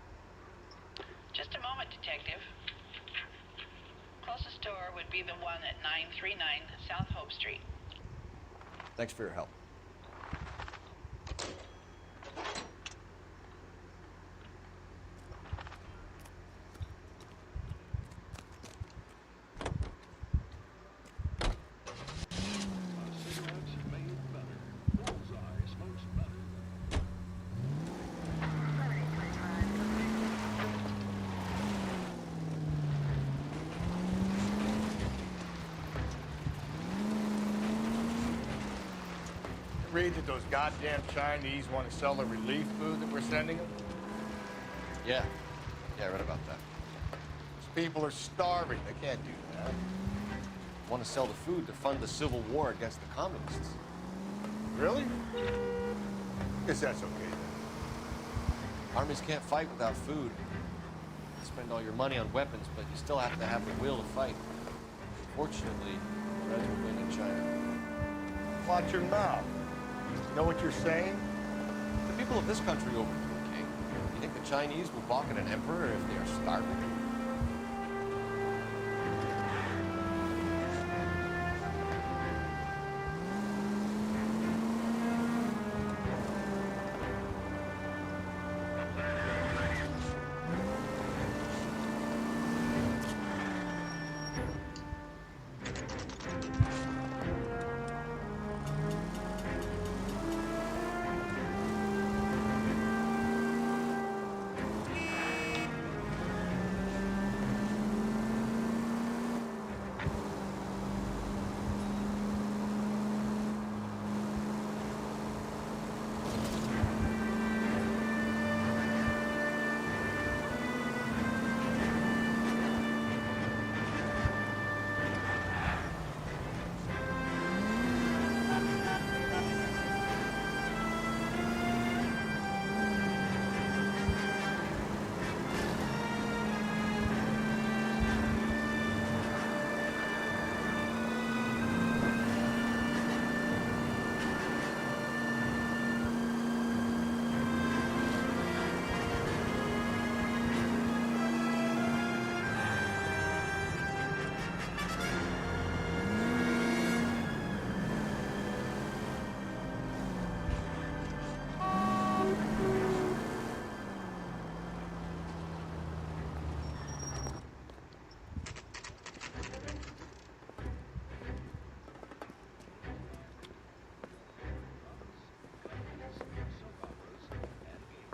Just a moment, Detective. Closest store would be the one at 939 South Hope Street. Thanks for your help. Read that those goddamn Chinese want to sell the relief food that we're sending them? Yeah. Yeah, I read about that. Those people are starving. They can't do that. Want to sell the food to fund the civil war against the communists. Really? Guess that's okay then. Armies can't fight without food. You spend all your money on weapons, but you still have to have the will to fight. Fortunately, the Reds will win in China. Watch your mouth. You know what you're saying? The people of this country overthrew a king. You think the Chinese will balk at an emperor if they are starving?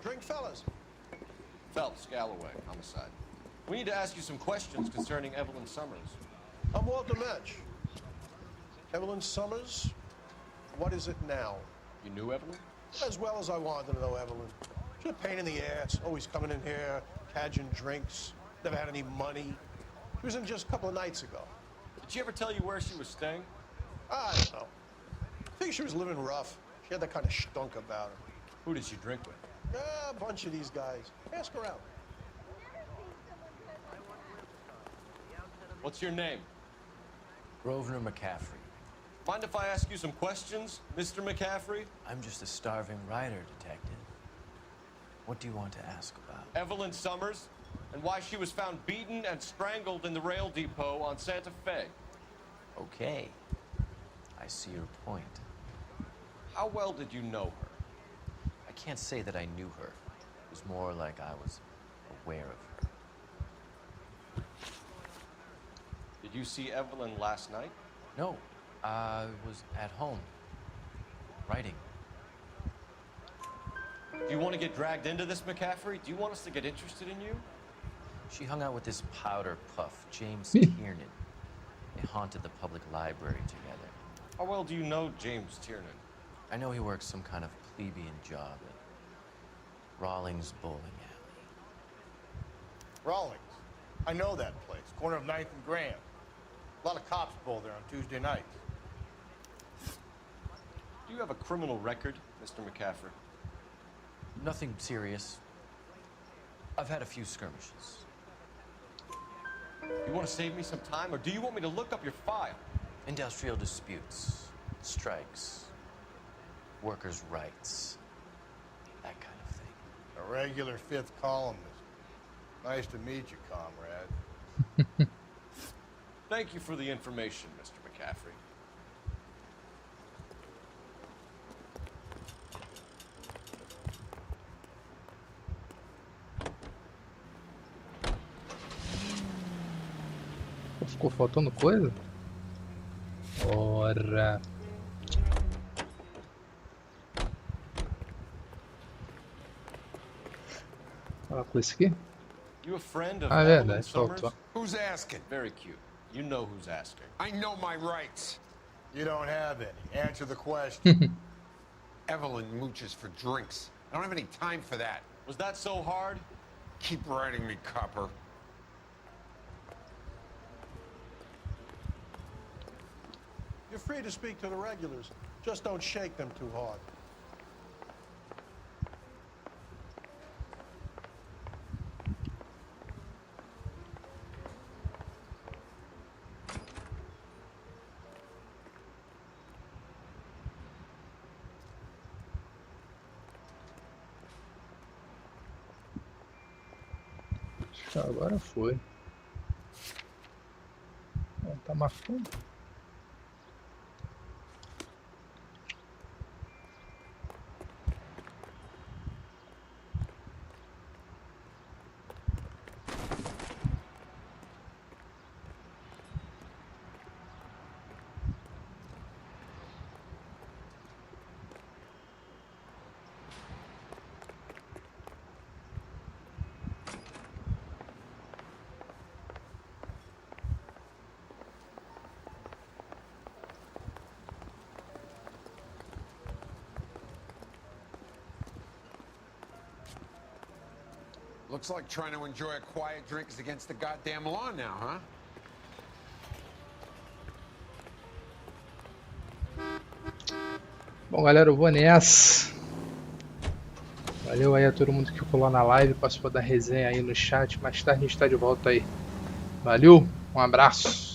Drink, fellas. Phelps, Galloway, homicide. We need to ask you some questions concerning Evelyn Summers. I'm Walter Mensch. Evelyn Summers? What is it now? You knew Evelyn? As well as I wanted to know Evelyn. She's a pain in the ass, always coming in here, cadging drinks, never had any money. She was in just a couple of nights ago. Did she ever tell you where she was staying? I don't know. I think she was living rough. She had that kind of stunk about her. Who did she drink with? A bunch of these guys. Ask her out. What's your name? Grosvenor McCaffrey. Mind if I ask you some questions, Mr. McCaffrey? I'm just a starving writer, detective. What do you want to ask about? Evelyn Summers, and why she was found beaten and strangled in the rail depot on Santa Fe. Okay. I see your point. How well did you know her? I can't say that I knew her. It was more like I was aware of her. Did you see Evelyn last night? No. I was at home. Writing. Do you want to get dragged into this, McCaffrey? Do you want us to get interested in you? She hung out with this powder puff, James Tiernan. They haunted the public library together. How well do you know James Tiernan? I know he works some kind of plebeian job Rawlings Bowling Alley. Rawlings. I know that place. Corner of 9th and Grand. A lot of cops bowl there on Tuesday nights. Do you have a criminal record, Mr. McCaffrey? Nothing serious. I've had a few skirmishes. You want to save me some time, or do you want me to look up your file? Industrial disputes, strikes, workers' rights, that kind of thing. A regular 5th columnist. Nice to meet you, comrade. Thank you for the information, Mr. McCaffrey. Ficou faltando coisa? Ora. Fala com esse aqui? You a friend of Verdade, Summers? faltou. Who's asking? Very cute. You know who's asking. I know my rights. You don't have any. Answer the question. Evelyn mooches for drinks. I don't have any time for that. Was that so hard? Keep writing me, copper. You're free to speak to the regulars. Just don't shake them too hard. Agora foi. Tá marcando. Looks like trying to enjoy a quiet drink is against the goddamn law now, huh? Bom, galera, eu vou nessa. Valeu aí a todo mundo que colou na live, participou da resenha aí no chat. Mais tarde a gente tá de volta aí. Valeu, um abraço.